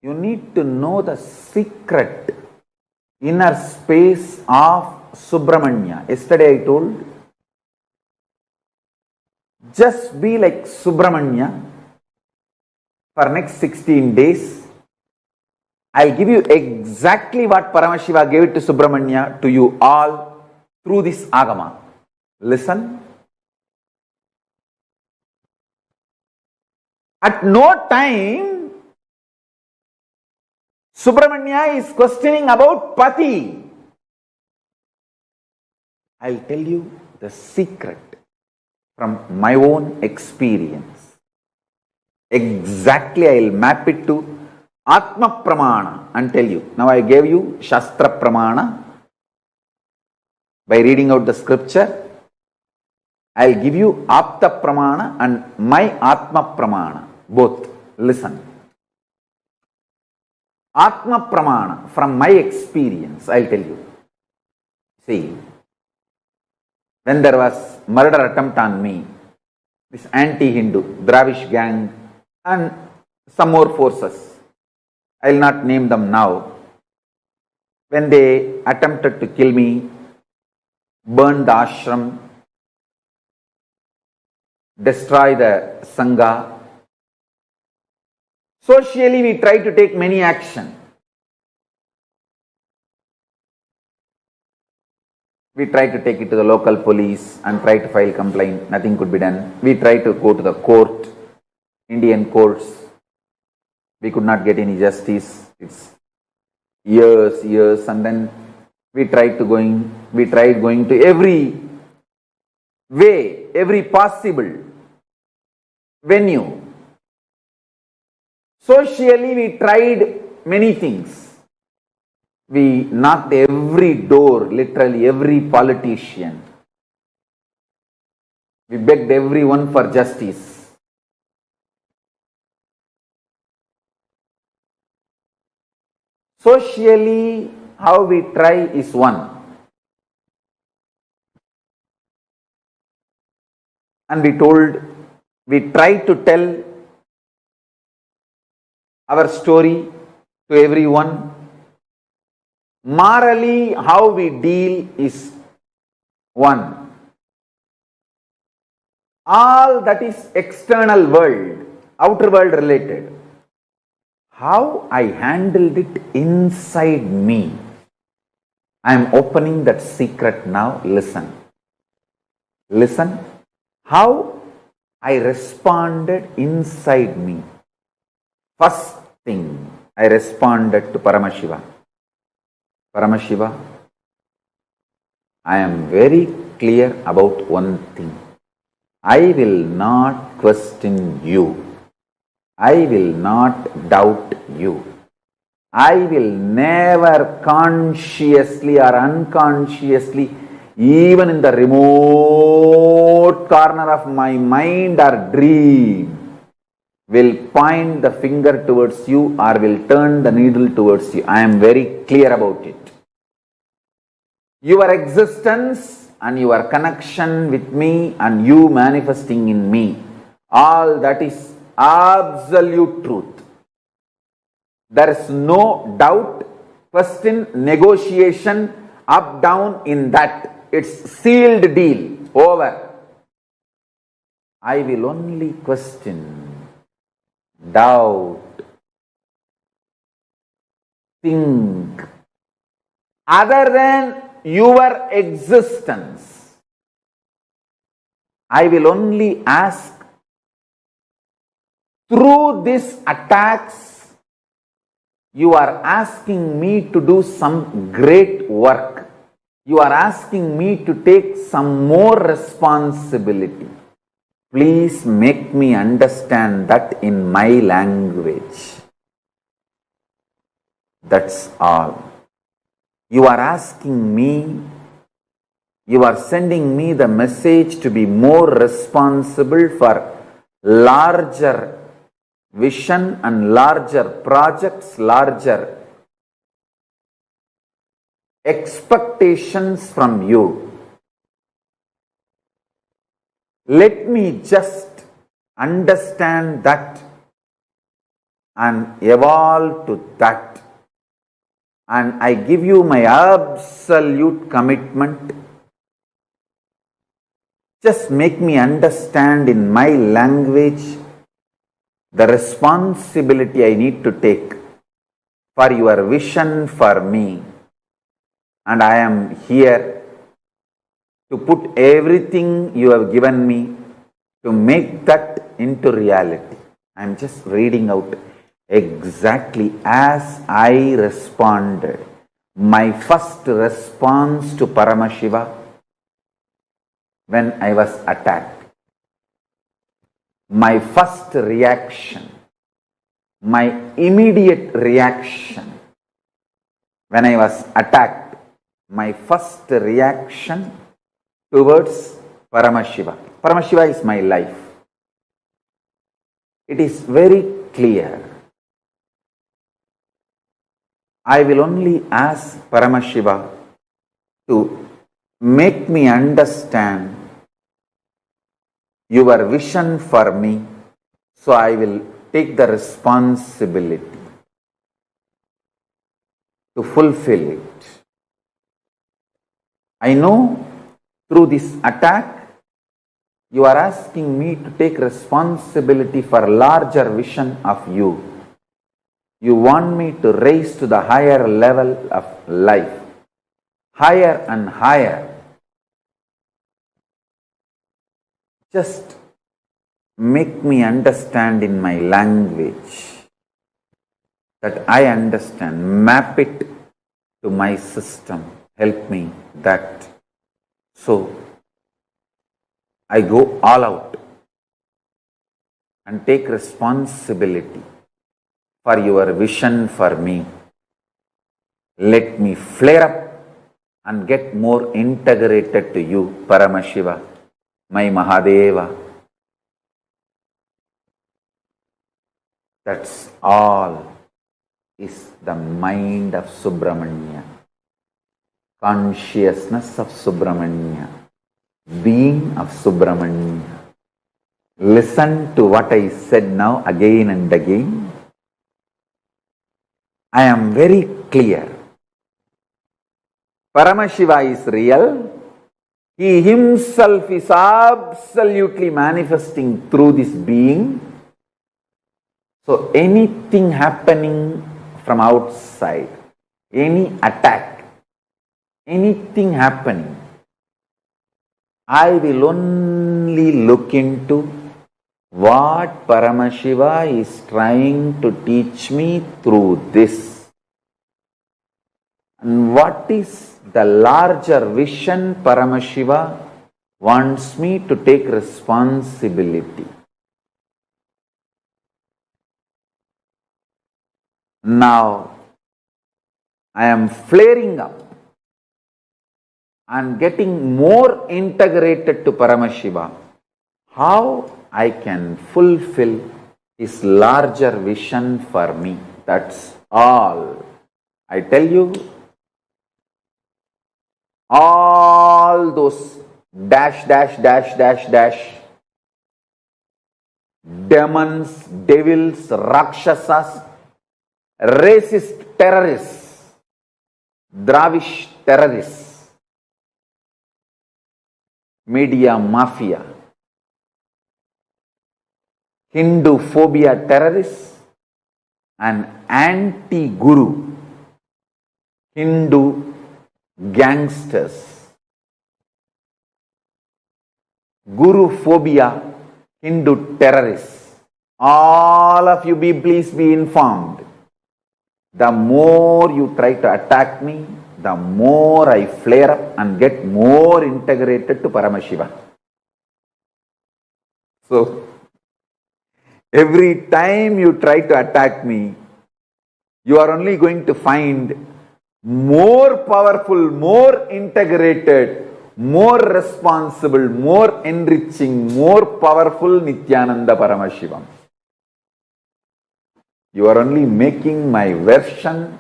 You need to know the secret inner space of Subramanya. Yesterday I told, just be like Subramanya for next 16 days. I'll give you exactly what Paramashiva gave it to Subramanya to you all through this Agama. Listen. At no time Subramanya is questioning about Pati. I'll tell you the secret from my own experience. Exactly, I'll map it to Atma Pramana and tell you. Now I gave you Shastra Pramana by reading out the scripture. I'll give you Apta Pramana and my Atma Pramana. Both. Listen. Atma Pramana, from my experience, I'll tell you. See, when there was murder attempt on me, this anti-Hindu, Dravish gang and some more forces, I'll not name them now. when they attempted to kill me, burn the ashram, destroy the Sangha. Socially, we try to take many action. We try to take it to the local police and try to file complaint. Nothing could be done. We try to go to the court, Indian courts. We could not get any justice. It's years, and then we tried going to every way, every possible venue. Socially, we tried many things. We knocked every door, literally every politician. We begged everyone for justice. Socially, how we try is one. And we tried to tell our story to everyone. Morally, how we deal is one. All that is external world, outer world related. How I handled it inside me. I am opening that secret now. Listen. Listen. How I responded inside me. First thing, I responded to Paramashiva. Paramashiva, I am very clear about one thing. I will not question you. I will not doubt you. I will never consciously or unconsciously, even in the remote corner of my mind or dream, will point the finger towards you or will turn the needle towards you. I am very clear about it. Your existence and your connection with me and you manifesting in me, all that is absolute truth. There is no doubt, question, negotiation, up, down in that. It's sealed deal. Over. I will only question, doubt, think, other than your existence. I will only ask, through these attacks, you are asking me to do some great work. You are asking me to take some more responsibility. Please make me understand that in my language. That's all. You are asking me, you are sending me the message to be more responsible for larger vision and larger projects, larger expectations from you. Let me just understand that and evolve to that. And I give you my absolute commitment. Just make me understand in my language the responsibility I need to take for your vision for me. And I am here to put everything you have given me to make that into reality. I am just reading out exactly as I responded. My first response to Paramashiva when I was attacked. My first reaction, my immediate reaction when I was attacked, my first reaction towards Paramashiva. Paramashiva is my life. It is very clear. I will only ask Paramashiva to make me understand your vision for me, so I will take the responsibility to fulfill it. I know through this attack, you are asking me to take responsibility for a larger vision of you. You want me to raise to the higher level of life, higher and higher. Just make me understand in my language that I understand. Map it to my system. Help me that. So, I go all out and take responsibility for your vision for me. Let me flare up and get more integrated to you, Paramashiva, my Mahadeva. That's all is the mind of Subramanya, consciousness of Subramanya, being of Subramanya. Listen to what I said now again and again. I am very clear. Paramashiva is real. He himself is absolutely manifesting through this being. So anything happening from outside, any attack, anything happening, I will only look into what Paramashiva is trying to teach me through this. And what is the larger vision Paramashiva wants me to take responsibility. Now, I am flaring up and getting more integrated to Paramashiva. How I can fulfill his larger vision for me. That's all. I tell you, all those dash, demons, devils, rakshasas, racist terrorists, Dravish terrorists, media mafia, Hindu phobia terrorists, and anti-guru Hindu gangsters, guru phobia Hindu terrorists. All of you please be informed. The more you try to attack me, the more I flare up and get more integrated to Paramashiva. So, every time you try to attack me, you are only going to find more powerful, more integrated, more responsible, more enriching, more powerful Nithyananda Paramashivam. You are only making my version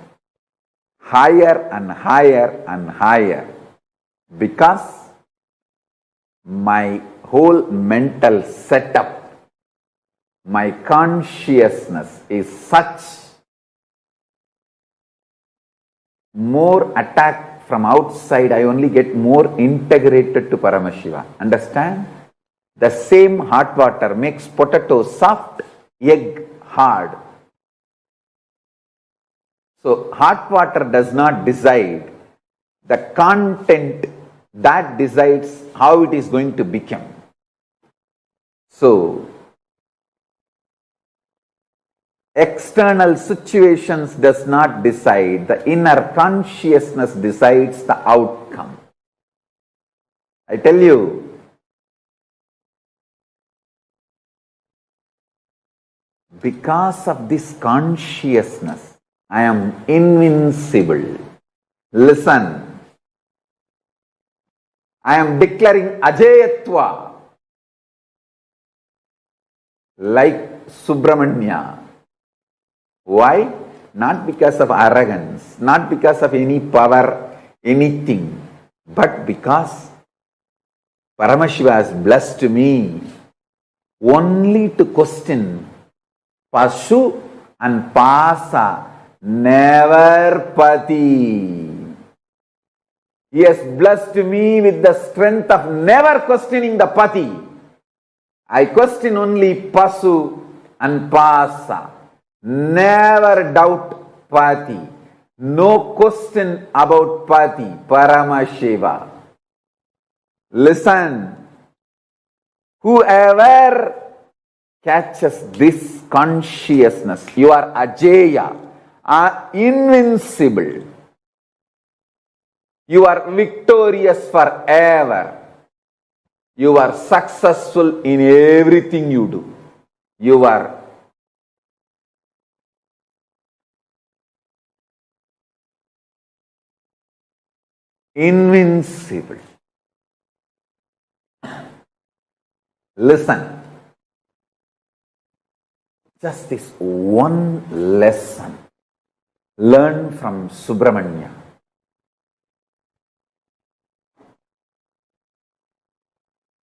higher and higher and higher, because my whole mental setup, my consciousness is such. More attack from outside, I only get more integrated to Paramashiva. Understand? The same hot water makes potato soft, egg hard. So, hot water does not decide the content, that decides how it is going to become. So, external situations does not decide, the inner consciousness decides the outcome. I tell you, because of this consciousness, I am invincible. Listen, I am declaring Ajayatva like Subramanya. Why? Not because of arrogance, not because of any power, anything, but because Paramashiva has blessed me only to question Pashu and Pasa, never pati. He has blessed me with the strength of never questioning the pati. I question only pasu and pasa. Never doubt pati. No question about pati. Paramashiva. Listen. Whoever catches this consciousness, you are Ajaya, are invincible. You are victorious forever. You are successful in everything you do. You are invincible. Listen. Just this one lesson. Learn from Subramanya.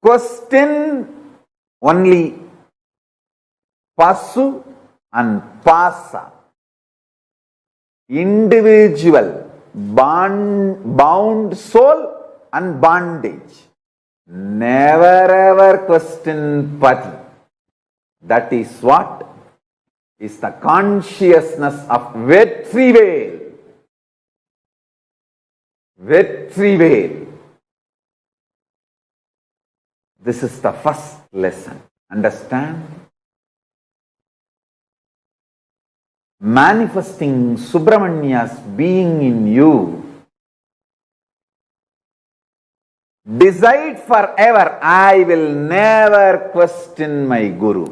Question only pasu and pasa. Individual, bound soul and bondage. Never ever question pati. That is what is the consciousness of Vetrivel. Vetrivel. This is the first lesson. Understand? Manifesting Subramanya's being in you. Decide forever, I will never question my Guru.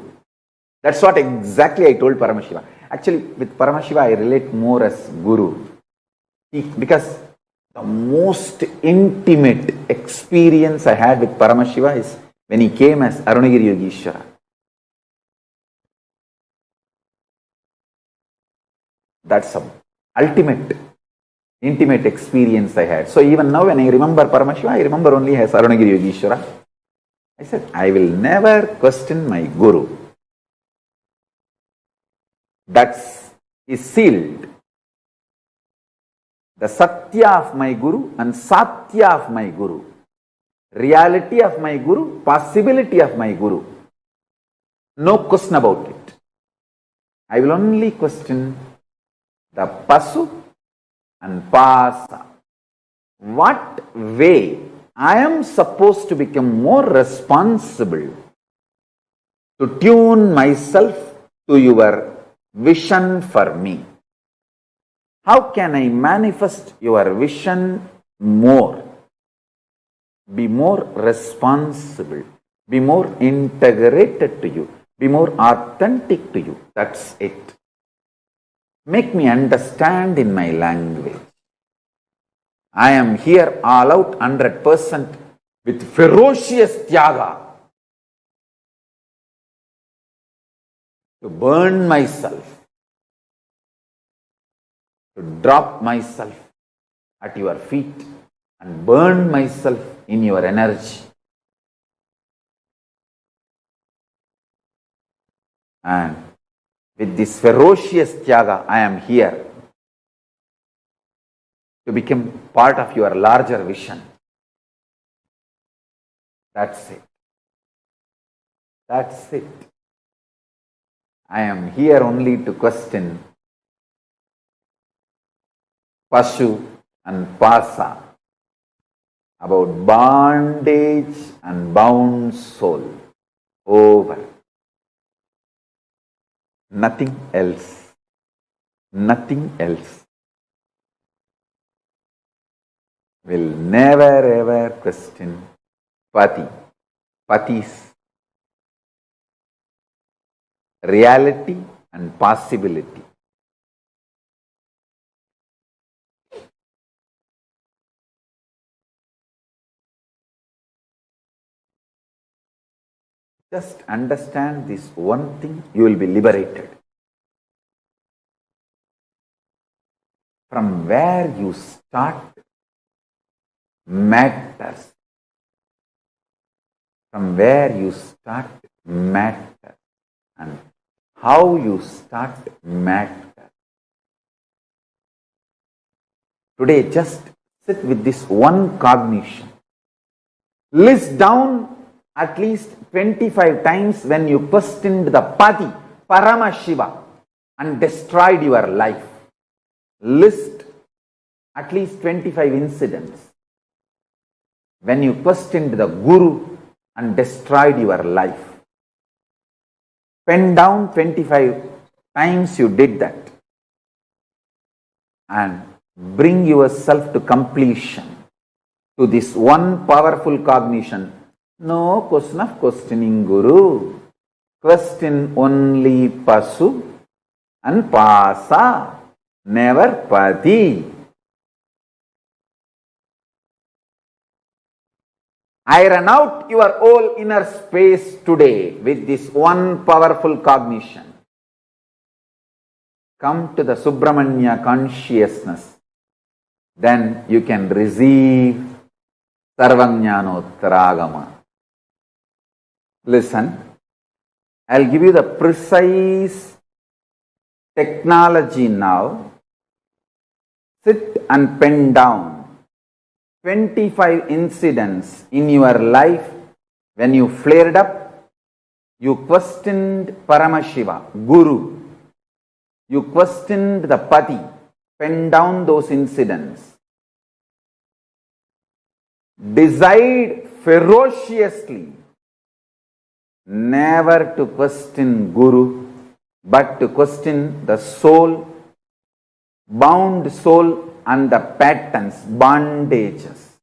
That's what exactly I told Paramashiva. Actually, with Paramashiva, I relate more as Guru. Because the most intimate experience I had with Paramashiva is when he came as Arunagiri Yogeshwara. That's the ultimate, intimate experience I had. So even now when I remember Paramashiva, I remember only as Arunagiri Yogeshwara. I said, I will never question my Guru. That is sealed. The Satya of my Guru and Satya of my Guru. Reality of my Guru, possibility of my Guru. No question about it. I will only question the Pasu and Pasa. What way I am supposed to become more responsible to tune myself to your vision for me? How can I manifest your vision more? Be more responsible. Be more integrated to you. Be more authentic to you. That's it. Make me understand in my language. I am here all out 100% with ferocious Tyaga to burn myself, to drop myself at your feet and burn myself in your energy. And with this ferocious Tyaga, I am here to become part of your larger vision. That's it. That's it. I am here only to question Pashu and Pasa about bondage and bound soul. Over. Nothing else. Nothing else. Will never ever question Pati. Pati's reality and possibility. Just understand this one thing, you will be liberated. From where you start matters. From where you start matters. And how you start matters. Today, just sit with this one cognition. List down at least 25 times when you questioned the Pati, Paramashiva, and destroyed your life. List at least 25 incidents when you questioned the Guru and destroyed your life. Pen down 25 times you did that and bring yourself to completion, to this one powerful cognition. No question of questioning Guru. Question only Pasu and Pasa, never Pati. Iron out your whole inner space today with this one powerful cognition. Come to the Subramanya consciousness. Then you can receive Sarvajnanottaragama. Listen, I'll give you the precise technology now. Sit and pen down 25 incidents in your life when you flared up, you questioned Paramashiva, Guru, you questioned the Pati. Pen down those incidents. Decide ferociously never to question Guru, but to question the soul, bound soul, and the patterns, bondages.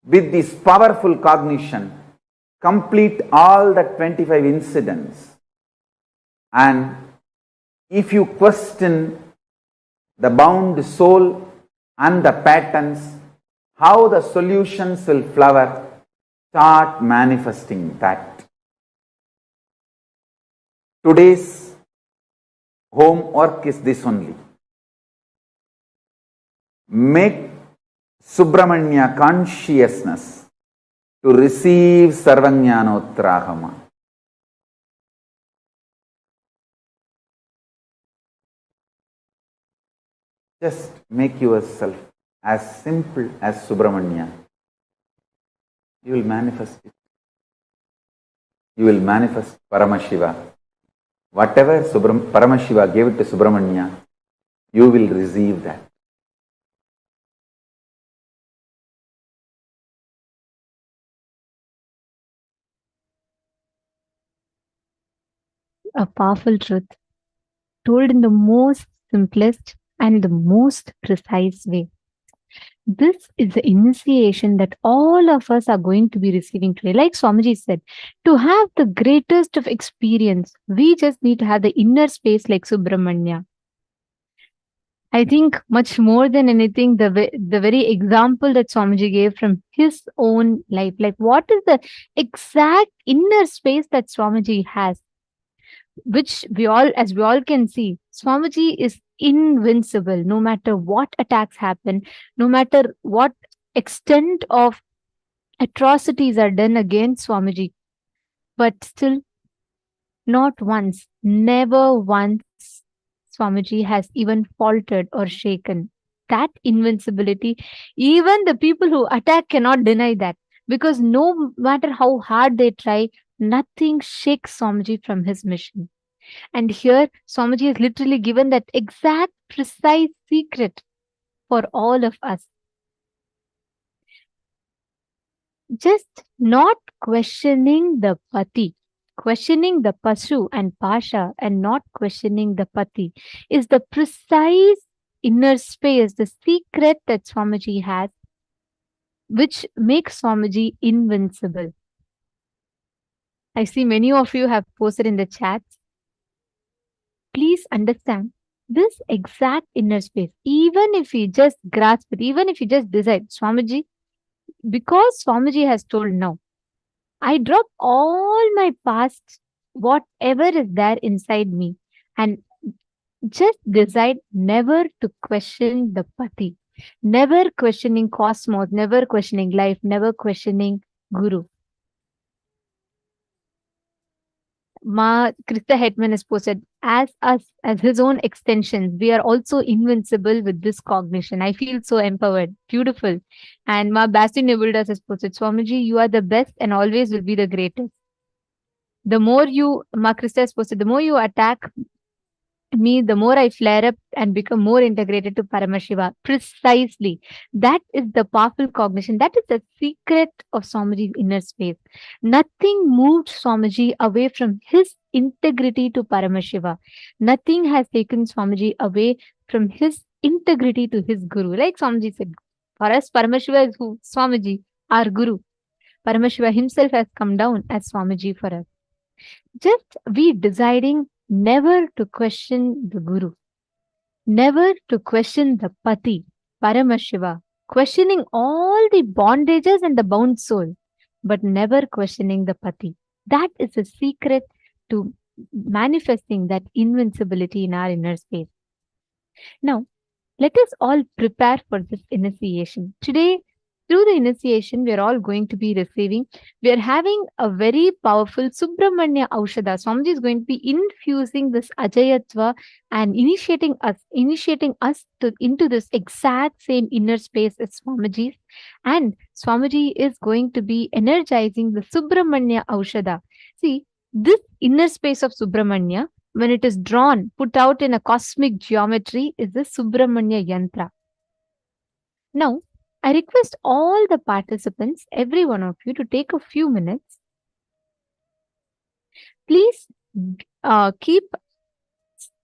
With this powerful cognition, complete all the 25 incidents. And if you question the bound soul and the patterns, how the solutions will flower, start manifesting that. Today's homework is this only. Make Subramanya consciousness to receive Sarvajnanottaragama. Just make yourself as simple as Subramanya. You will manifest it. You will manifest Paramashiva. Whatever Paramashiva gave it to Subramanya, you will receive that. A powerful truth told in the most simplest and the most precise way. This is the initiation that all of us are going to be receiving today. Like Swamiji said, to have the greatest of experience, we just need to have the inner space like Subramanya. I think much more than anything, the very example that Swamiji gave from his own life, like what is the exact inner space that Swamiji has, which as we all can see, Swamiji is invincible. No matter what attacks happen, no matter what extent of atrocities are done against Swamiji, but still not once, never once, Swamiji has even faltered or shaken. That invincibility, even the people who attack cannot deny that, because no matter how hard they try, nothing shakes Swamiji from his mission. And here, Swamiji has literally given that exact, precise secret for all of us. Just not questioning the Pati, questioning the Pasu and Pasha, and not questioning the Pati is the precise inner space, the secret that Swamiji has, which makes Swamiji invincible. I see many of you have posted in the chats. Please understand this exact inner space. Even if you just grasp it, even if you just decide, Swamiji, because Swamiji has told now, I drop all my past, whatever is there inside me, and just decide never to question the Pati, never questioning cosmos, never questioning life, never questioning Guru. Ma Krista Hetman has posted, as us, as his own extensions, we are also invincible with this cognition. I feel so empowered. Beautiful. And Ma Basti Nebuldas has posted, Swamiji, you are the best and always will be the greatest. The more you, Ma Krista has posted, the more you attack me, the more I flare up and become more integrated to Paramashiva. Precisely. That is the powerful cognition. That is the secret of Swamiji's inner space. Nothing moved Swamiji away from his integrity to Paramashiva. Nothing has taken Swamiji away from his integrity to his Guru. Like Swamiji said, for us, Paramashiva is who? Swamiji, our Guru. Paramashiva himself has come down as Swamiji for us. Just we deciding never to question the Guru, never to question the Pati, Paramashiva, questioning all the bondages and the bound soul, but never questioning the Pati. That is the secret to manifesting that invincibility in our inner space. Now, let us all prepare for this initiation. Today, through the initiation, we are all going to be receiving. We are having a very powerful Subramanya Aushada. Swamiji is going to be infusing this Ajayatva and initiating us into this exact same inner space as Swamiji's. And Swamiji is going to be energizing the Subramanya Aushada. See, this inner space of Subramanya, when it is drawn, put out in a cosmic geometry, is the Subramanya Yantra. Now, I request all the participants, every one of you, to take a few minutes. Please keep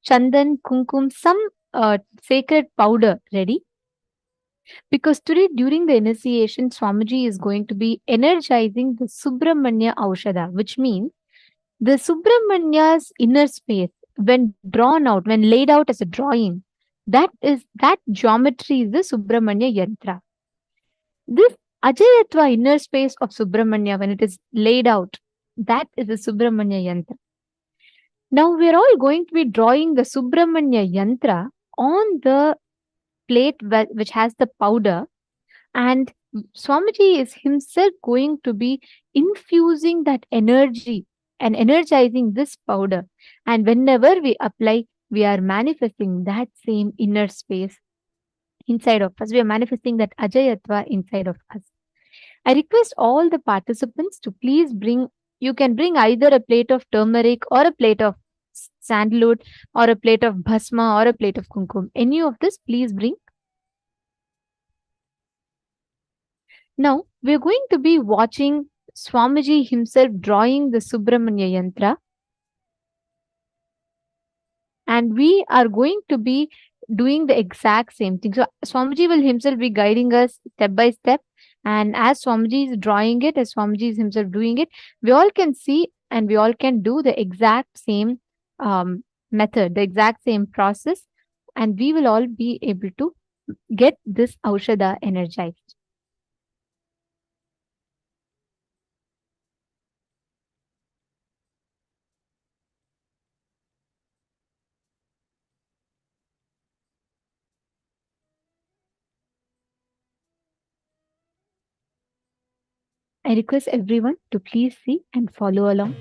chandan, kumkum, some sacred powder ready. Because today, during the initiation, Swamiji is going to be energizing the Subramanya Aushada, which means the Subramanya's inner space, when drawn out, when laid out as a drawing, that geometry is the Subramanya Yantra. This Ajayatva inner space of Subramanya, when it is laid out, that is the Subramanya Yantra. Now we are all going to be drawing the Subramanya Yantra on the plate which has the powder, and Swamiji is himself going to be infusing that energy and energizing this powder. And whenever we apply, we are manifesting that same inner space inside of us. We are manifesting that Ajayatva inside of us. I request all the participants to please bring, you can bring either a plate of turmeric or a plate of sandalwood or a plate of bhasma or a plate of kumkum. Any of this, please bring. Now, we are going to be watching Swamiji himself drawing the Subramanya Yantra. And we are going to be doing the exact same thing. So Swamiji will himself be guiding us step by step. And as Swamiji is drawing it, as Swamiji is himself doing it, we all can see and we all can do the exact same method, the exact same process. And we will all be able to get this Aushada energized. I request everyone to please see and follow along.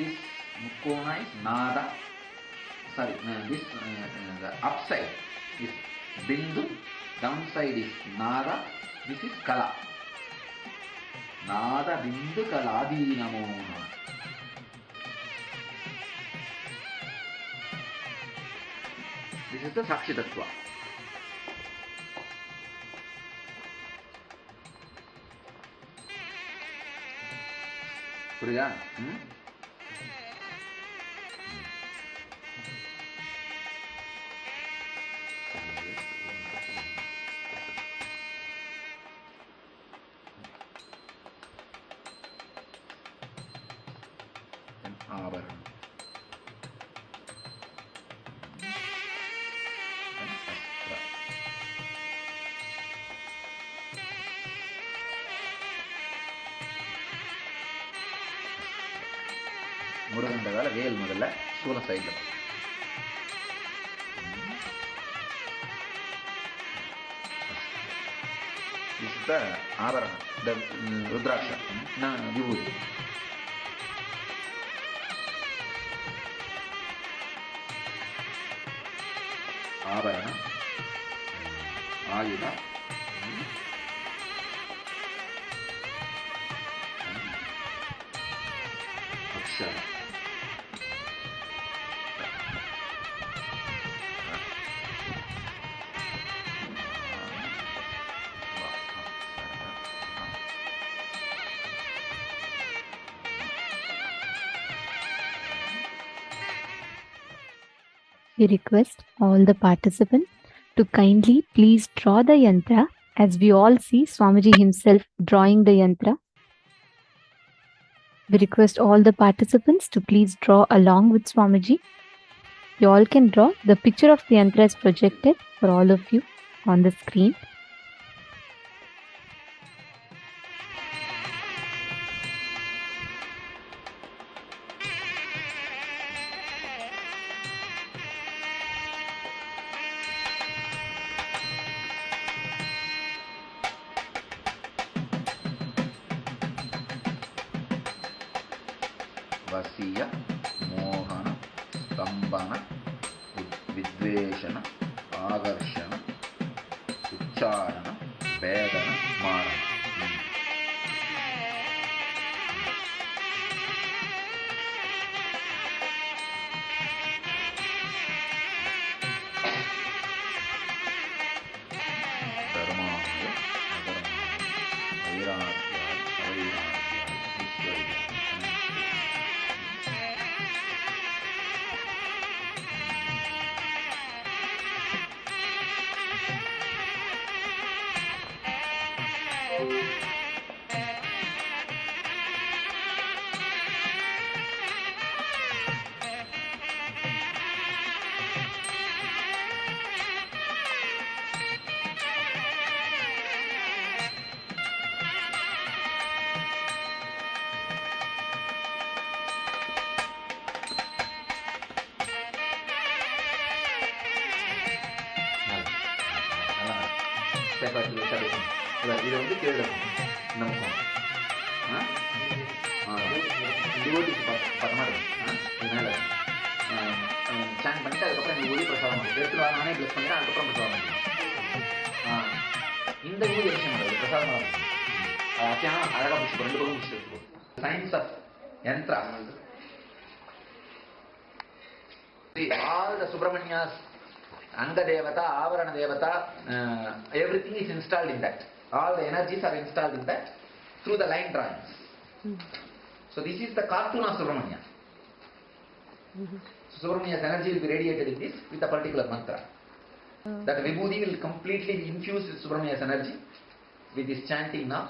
This Mukona is Nada. Sorry, this the upside is Bindu, downside is Nada. This is Kala. Nada Bindu Kaladi Namo. This is the Sakshi Tattva. புரியுதா? ஆபரணம் முருகன்றதால வேல் முதல்ல சூல சைடில். This is the ஆபரண, the ருத்ராட்ச, விபூதி. ஆபரணம், ஆயுதம், அக்ஷரம், We request all the participants to kindly please draw the yantra, as we all see Swamiji himself drawing the yantra. We request all the participants to please draw along with Swamiji. You all can draw. The picture of the yantra is projected for all of you on the screen. வசிய, மோகன, ஸ்தம்பன, வித்வேஷன, ஆகர்ஷண, உச்சாரண, வேதன, மாரண. தர்மாய, அதர்மாய, வைராக்கியாய, அவைராக்கியாய, ஈஸ்வரியாய. இது வந்து கீழே நம்ம devotees பக்கமாக இருக்கும். இது மேலே ஸ்டாண்ட் பண்ணிட்டு அதுக்கப்புறம் நீங்கள் ஒளி பிரசாதம் பண்ணுறது எடுத்துட்டு வர நானே ப்ளஸ் பண்ணிட்டு அதுக்கப்புறம் பிரசாதம் பண்ணிக்கலாம். இந்த ஊதி விஷயம் பண்ணுறது பிரசாதமாக இருக்கும். அத்தியானம் அழகாக பிடிச்சிப்போம், ரெண்டு பக்கம் பிடிச்சிட்டு இருக்கும். Science of yantra. All the Subramanyas, Anga Devata, Avarana Devata, everything is installed in that. All the energies are installed in that through the line drawings. So this is the cartoon of Subramanya. So Subramanya's energy will be radiated in this with a particular mantra. That Vibhuti will completely be infused with Subramanya's energy with this chanting now,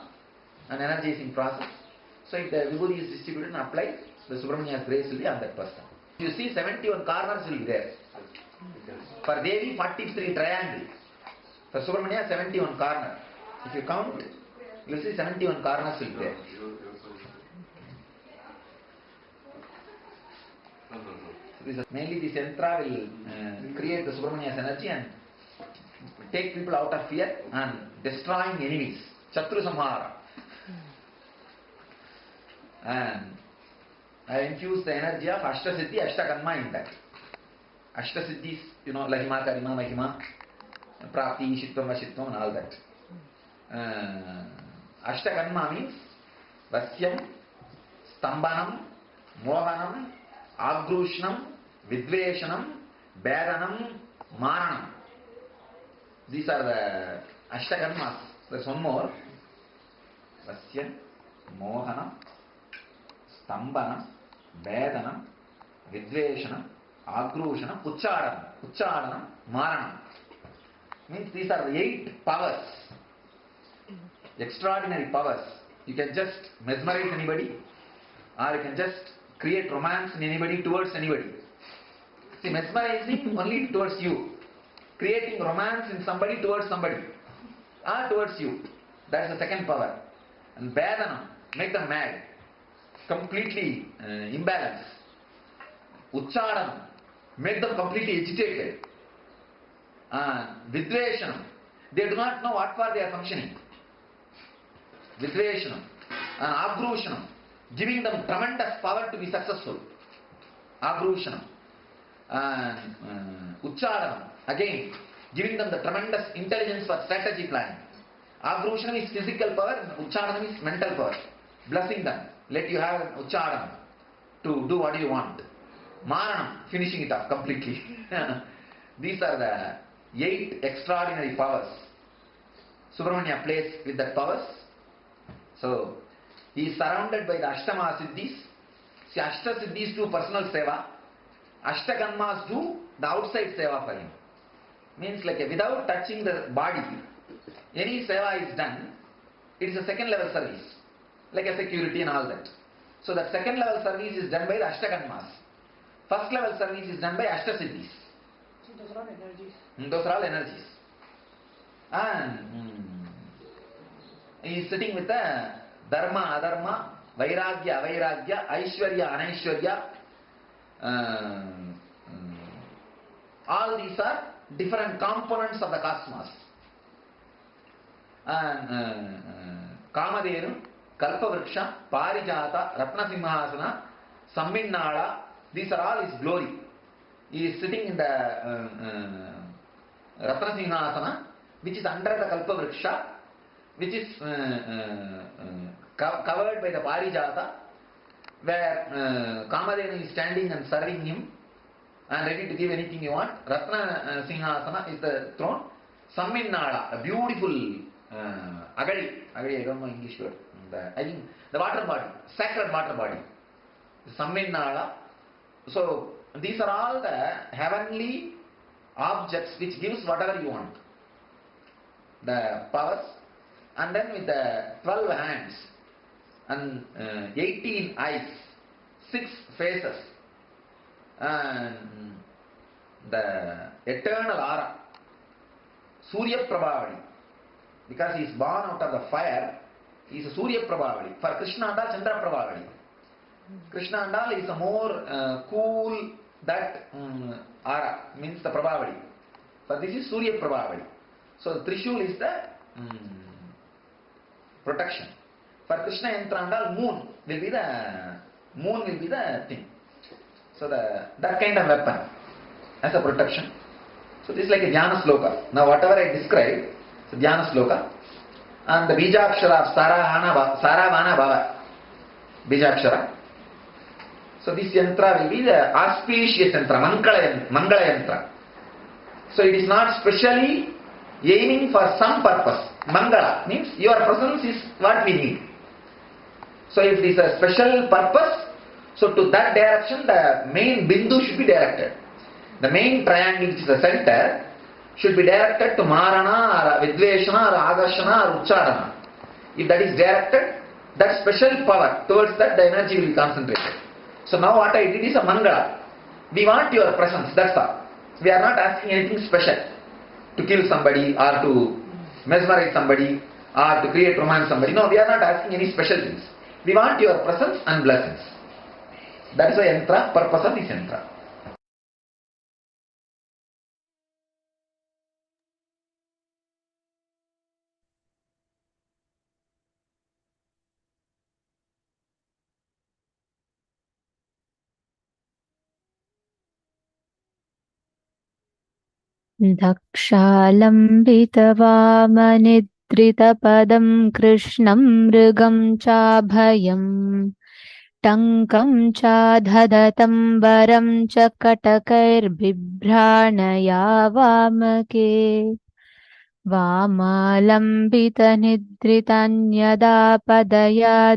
and energy is in process. So if the Vibhuti is distributed and applied, the Subramanya's grace will be on that person. You see 71 corners will be there. For Devi 43 triangle. For Subramanya 71 corner. If you count, you will see 71 corners will be there. Mainly this yantra will create the Subramanya's energy and take people out of fear and destroying enemies. Chatru Samhara. I have infused the energy of Ashtasiddhi, Ashtakarma in that. Ashtasiddhis, Lahima, Karima, Mahima, Prapti, Shitvam, Vashitvam, and all that. Ashtakarma means Vasyam, Stambanam, Mohanam, Agrushnam, Vidveshanam, Bedanam, Maranam. These are the Ashtakarmas. There's one more. Vasyam, Mohanam, Stambanam, Bedanam, Vidveshanam, Agrushanam, Uchadanam, Maranam. Means these are the 8 powers. Extraordinary powers. You can just mesmerize anybody, or you can just create romance in anybody towards anybody. See, mesmerizing only towards you. Creating romance in somebody towards somebody, or towards you. That's the second power. And Vedanam, make them mad, completely imbalanced. Uchadanam, make them completely agitated. Vidveshanam, they do not know what for they are functioning. Vidveshanam. Agrushanam, giving them tremendous power to be successful. Agrushanam. Uchadanam, again, giving them the tremendous intelligence for strategy planning. Agrushanam is physical power, Uchadanam is mental power. Blessing them. Let you have an Uchadanam to do what you want. Maranam, finishing it off completely. These are the 8 extraordinary powers. Subramanya plays with that powers. So, he is surrounded by the Ashtama Siddhis. See, Ashta Siddhis do personal seva. Ashtakarmas do the outside seva for him. Means like without touching the body, any seva is done. It is a second level service. Like a security and all that. So that second level service is done by the Ashtakarmas. First level service is done by Ashtasiddhis. So those are all energies. Those are all energies. And he is sitting with the Dharma, Adharma, Vairagya, Avairagya, Aishwarya, Anaishwarya. All these are different components of the cosmos. And Kamadenu, Kalpavriksha, Parijata, Ratnasimhasana, Samminnala, these are all his glory. He is sitting in the Ratnasimhasana, which is under the Kalpavriksha, which is covered by the Parijata, where Kamadenu is standing and serving him and ready to give anything you want. Ratna Singhasana is the throne. Samminnala, a beautiful Agadi, I don't know English word. I think the water body, sacred water body. Samminnala. So these are all the heavenly objects which gives whatever you want. The powers. And then with the 12 hands and 18 eyes, 6 faces, and the eternal aura, Surya Prabhavali, because he is born out of the fire, he is a Surya Prabhavali. For Krishna Andal, Chandra Prabhavali. Krishna Andal is a more cool, that aura, means the Prabhavali. For this is Surya Prabhavali. So the Trishul is the protection. For Krishna Yantra Andal, moon will be the thing. So that kind of weapon as a protection. So this is like a Dhyana Sloka. Now whatever I described, it's a Dhyana Sloka. And the Bijakshara of Saravana Bhava. Bijakshara. So this yantra will be the auspicious yantra, Mangala yantra. So it is not specially aiming for some purpose. Mangala means your presence is what we need. So if it is a special purpose, so to that direction the main bindu should be directed. The main triangle, which is the center, should be directed to Marana or Vidveshana or Agarshana or Ucharana. If that is directed, that special power, towards that the energy will be concentrated. So now what I did is a Mangala. We want your presence, that's all. We are not asking anything special. To kill somebody or to mesmerize somebody or to create romance somebody. No, we are not asking any special things. We want your presence and blessings. That is why yantra, purpose of this yantra. दक्षालम्बितवामनिद्रितपदं कृष्णं मृगं चाभयम् टङ्कं चाधदतं वरं च कटकैर्बिभ्राणया वामके वामालम्बितनिद्रितान्यदा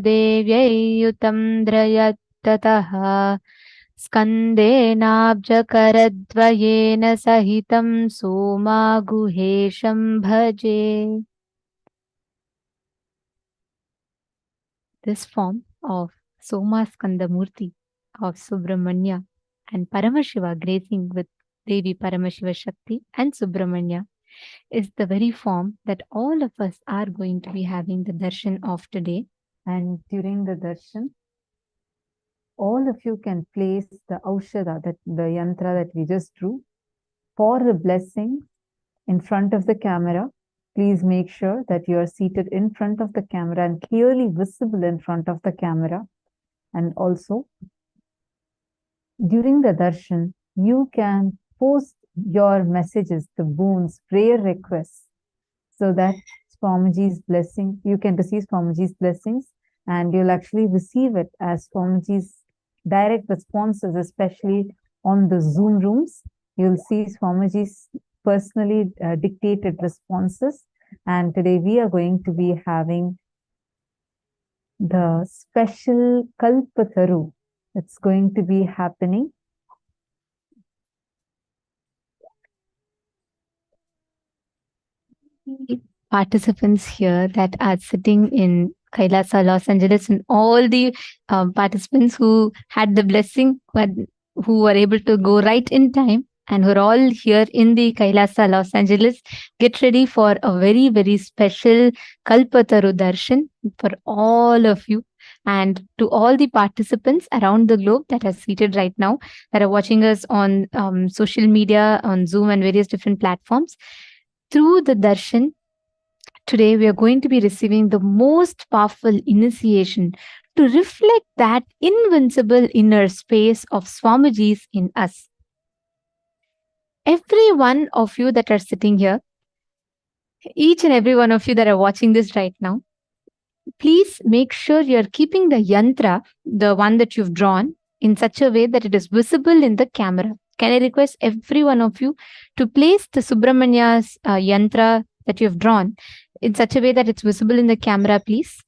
देव्यै युतं द्रयत्ततः स्कन्देनाब्जकरद्वयेन सहितं सोमागुहेशं भजे. This form of Soma Skandamurti of Subramanya and Paramashiva gracing with Devi Paramashiva Shakti and Subramanya is the very form that all of us are going to be having the darshan of today. And during the darshan, all of you can place the aushada, that the yantra that we just drew, for the blessing in front of the camera. Please make sure that you are seated in front of the camera and clearly visible in front of the camera. And also, during the darshan, you can post your messages, the boons, prayer requests, so that Swamiji's blessing, you can receive Swamiji's blessings, and you'll actually receive it as Swamiji's direct responses, especially on the Zoom rooms. You'll see Swamiji's personally dictated responses. And today we are going to be having the special Kalpataru that's going to be happening. Participants here that are sitting in Kailasa, Los Angeles, and all the participants who had the blessing, who were able to go right in time, and who are all here in the Kailasa, Los Angeles, get ready for a very, very special Kalpataru Darshan for all of you. And to all the participants around the globe that are seated right now, that are watching us on social media, on Zoom and various different platforms, through the darshan, today we are going to be receiving the most powerful initiation to reflect that invincible inner space of Swamiji's in us. Every one of you that are sitting here, each and every one of you that are watching this right now, please make sure you're keeping the yantra, the one that you've drawn, in such a way that it is visible in the camera. Can I request every one of you to place the Subramanya's yantra that you've drawn in such a way that it's visible in the camera, please?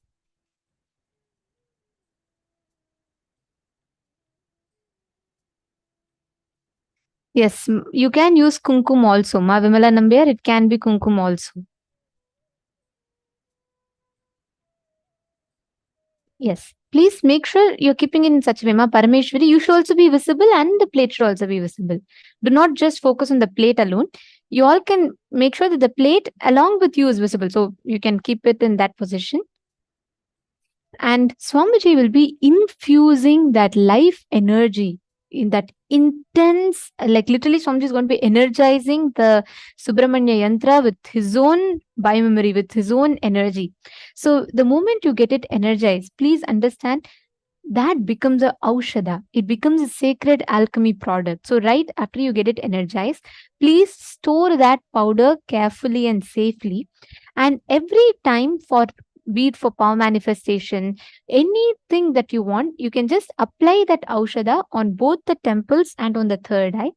Yes, you can use kumkum also. Ma Vimala Nambiar, it can be kumkum also. Yes, please make sure you're keeping it in such a way. Ma Parameshwari, you should also be visible and the plate should also be visible. Do not just focus on the plate alone. You all can make sure that the plate along with you is visible. So you can keep it in that position. And Swamiji will be infusing that life energy in that intense, like literally Swamiji is going to be energizing the Subramanya Yantra with his own biomemory, with his own energy. So the moment you get it energized, please understand that becomes a aushada. It becomes a sacred alchemy product. So right after you get it energized, please store that powder carefully and safely. And every time, for be it for power manifestation, anything that you want, you can just apply that aushada on both the temples and on the third eye.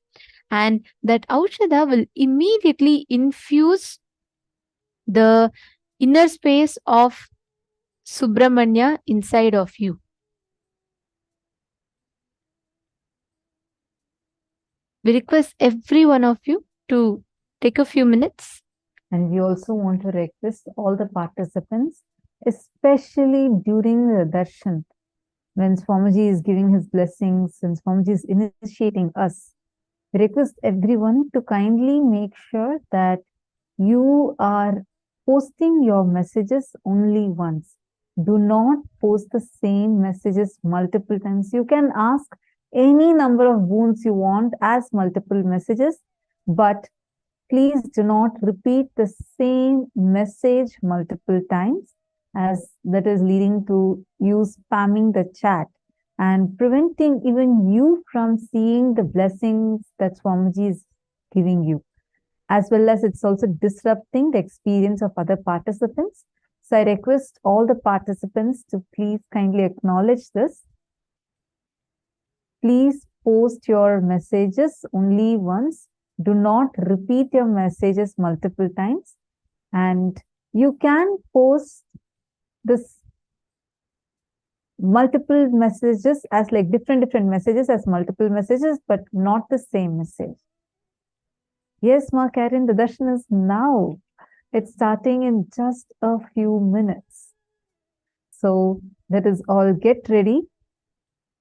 And that aushada will immediately infuse the inner space of Subramanya inside of you. We request every one of you to take a few minutes. And we also want to request all the participants, especially during the darshan, when Swamiji is giving his blessings and Swamiji is initiating us, we request everyone to kindly make sure that you are posting your messages only once. Do not post the same messages multiple times. You can ask any number of boons you want as multiple messages, but please do not repeat the same message multiple times, as that is leading to you spamming the chat and preventing even you from seeing the blessings that Swamiji is giving you. as well as it's also disrupting the experience of other participants. So I request all the participants to please kindly acknowledge this. Please post your messages only once. Do not repeat your messages multiple times. And you can post this multiple messages as like different messages as multiple messages, but not the same message. Yes, Ma Karen, the darshan is now. It's starting in just a few minutes. So that is all. Get ready.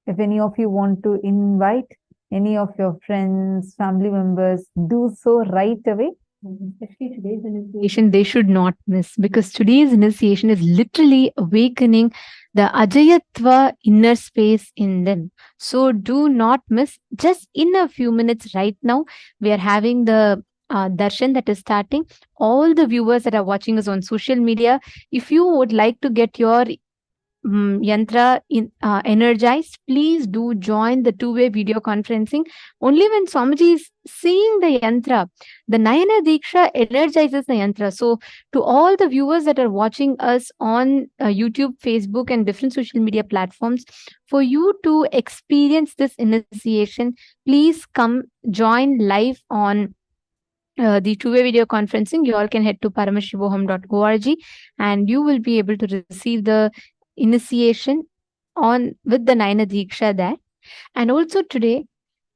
If any of you want to invite any of your friends, family members, do so right away. Especially today's initiation, they should not miss, because today's initiation is literally awakening the Ajayatva inner space in them. So do not miss. Just in a few minutes right now, we are having the darshan that is starting. All the viewers that are watching us on social media, if you would like to get your yantra energized, please do join the two-way video conferencing. Only when Swamiji is seeing the yantra, the Nayana Diksha energizes the yantra. So to all the viewers that are watching us on YouTube, Facebook and different social media platforms, for you to experience this initiation, please come join live on the two-way video conferencing. You all can head to paramashivoham.org and you will be able to receive the initiation on with the Naina Diksha there. And also today,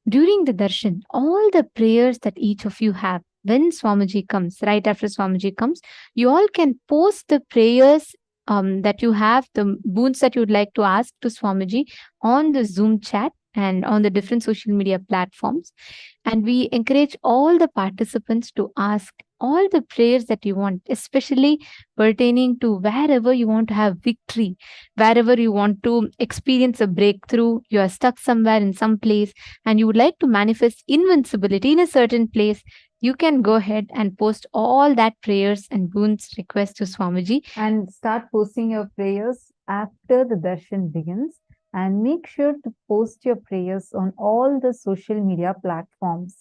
during the darshan, all the prayers that each of you have, when Swamiji comes, right after Swamiji comes, you all can post the prayers that you have, the boons that you would like to ask to Swamiji on the Zoom chat and on the different social media platforms. And we encourage all the participants to ask all the prayers that you want, especially pertaining to wherever you want to have victory, wherever you want to experience a breakthrough, you are stuck somewhere in some place, and you would like to manifest invincibility in a certain place, you can go ahead and post all that prayers and boons requests to Swamiji. And start posting your prayers after the darshan begins. And make sure to post your prayers on all the social media platforms.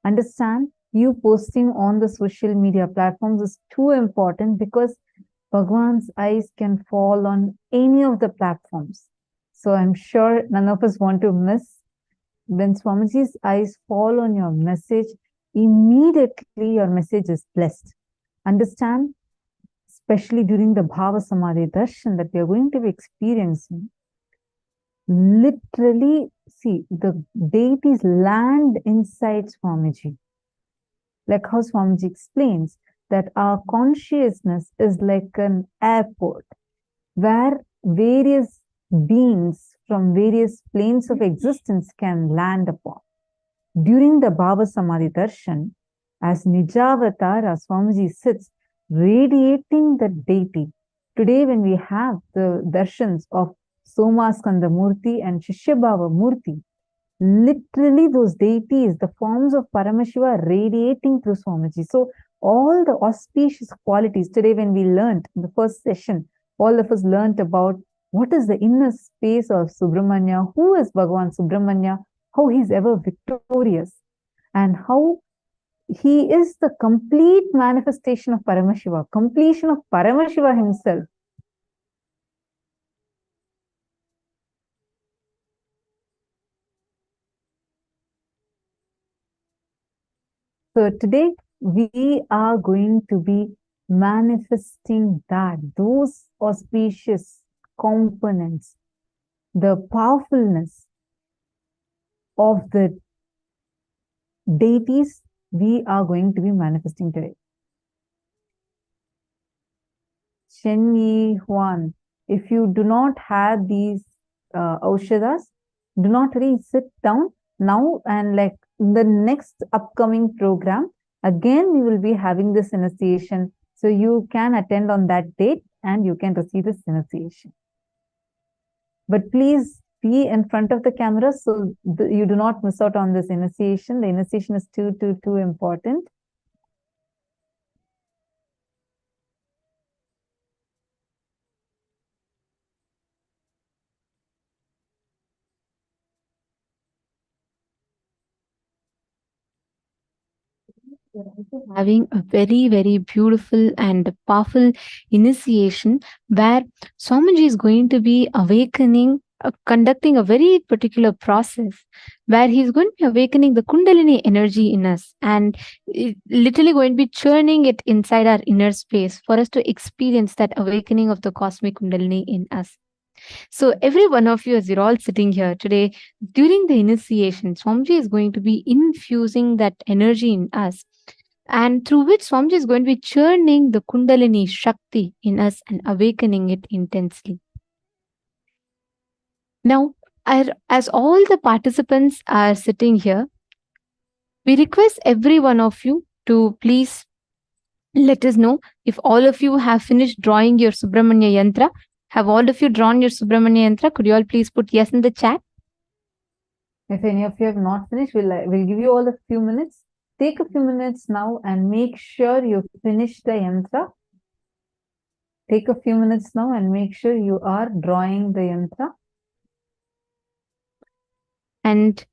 Understand, you posting on the social media platforms is too important, because Bhagwan's eyes can fall on any of the platforms. So I'm sure none of us want to miss. When Swamiji's eyes fall on your message, immediately your message is blessed. Understand, especially during the Bhava Samadhi Darshan that we are going to be experiencing, literally, see, the deities land inside Swamiji. Like how Swamiji explains that our consciousness is like an airport where various beings from various planes of existence can land upon. During the Bhava Samadhi Darshan, as Nijavatara, Swamiji sits radiating the deity. Today, when we have the darshans of Somaskanda Murti and Shishyabhava Murti, literally those deities, the forms of Paramashiva radiating through Swamiji. So all the auspicious qualities, today when we learned in the first session, all of us learned about what is the inner space of Subramanya, who is Bhagavan Subramanya, how he's ever victorious, and how he is the complete manifestation of Paramashiva, completion of Paramashiva himself. So today we are going to be manifesting that, those auspicious components, the powerfulness of the deities we are going to be manifesting today. Shen Yi Huan, if you do not have these Aushadas, do not really sit down now, and like the next upcoming program, again we will be having this initiation. So you can attend on that date and you can receive this initiation. But please be in front of the camera so you do not miss out on this initiation. The initiation is too important. We're also having a very, very beautiful and powerful initiation where Swamiji is going to be awakening, conducting a very particular process where he's going to be awakening the Kundalini energy in us and literally going to be churning it inside our inner space for us to experience that awakening of the cosmic Kundalini in us. So, every one of you, as you're all sitting here today, during the initiation, Swamiji is going to be infusing that energy in us, and through which Swamiji is going to be churning the Kundalini Shakti in us and awakening it intensely. Now, as all the participants are sitting here, we request every one of you to please let us know if all of you have finished drawing your Subramanya Yantra. Have all of you drawn your Subramanya Yantra? Could you all please put yes in the chat? If any of you have not finished, we'll give you all a few minutes. Take a few minutes now and make sure you finish the yantra. Take a few minutes now and make sure you are drawing the yantra. And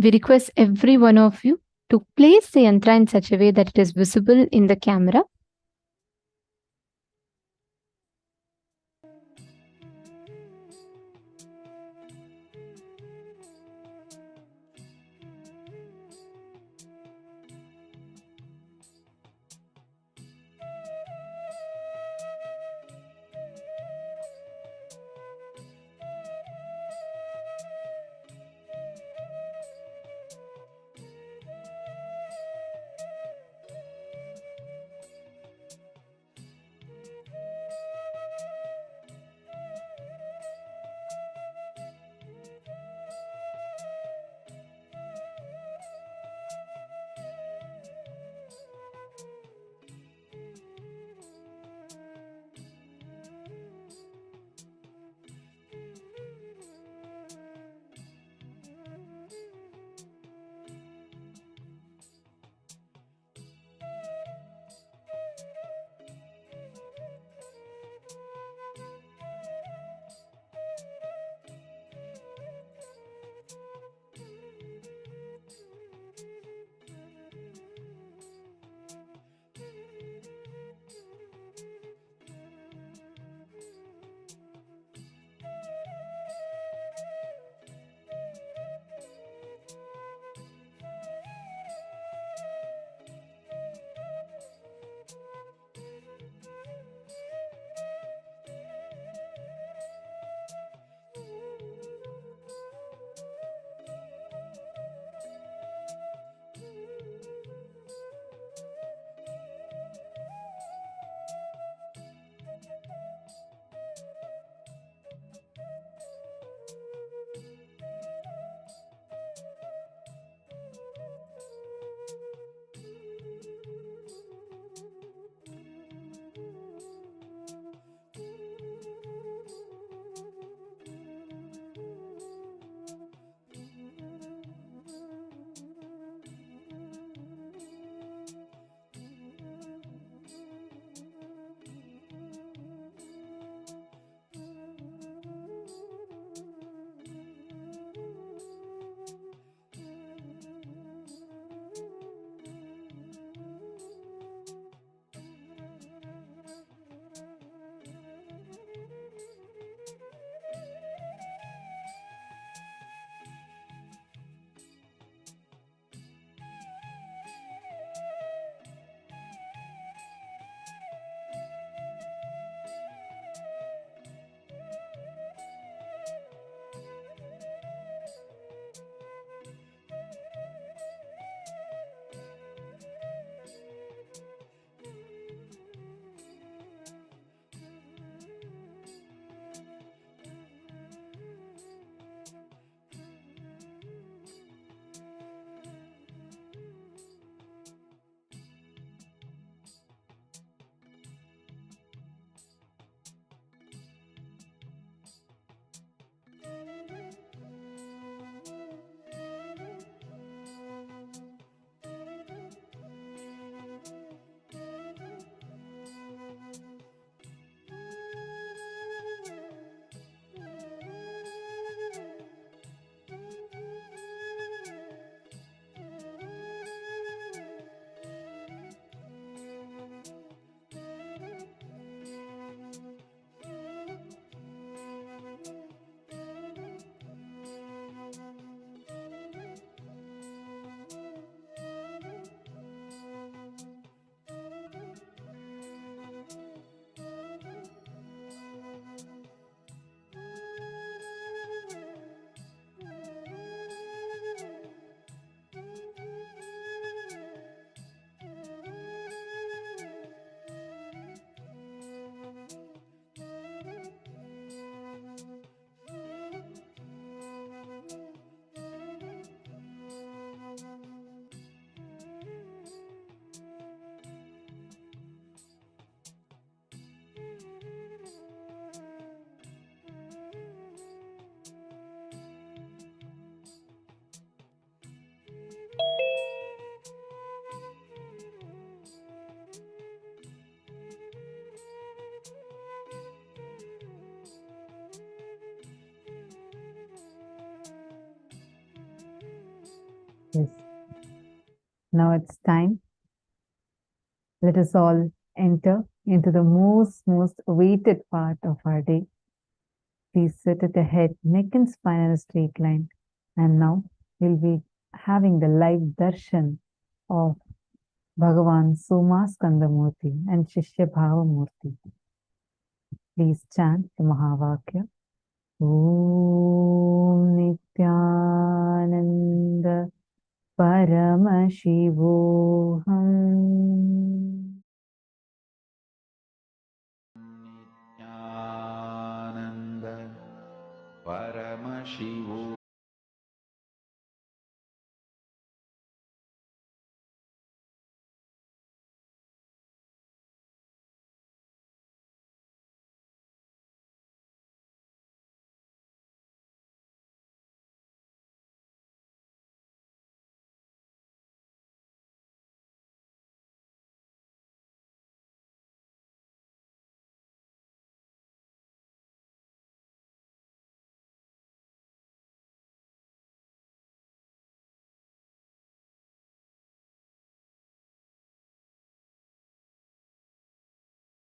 we request every one of you to place the yantra in such a way that it is visible in the camera. Yes. Now it's time. Let us all enter into the most awaited part of our day. Please sit at the head, neck and spine in a straight line. And now we'll be having the live darshan of Bhagavan Somaskandamurti and Shishya Bhavamurti. Please chant the Mahavakya. Om Nithyananda Paramashivoham. Nithyananda Paramashivoham.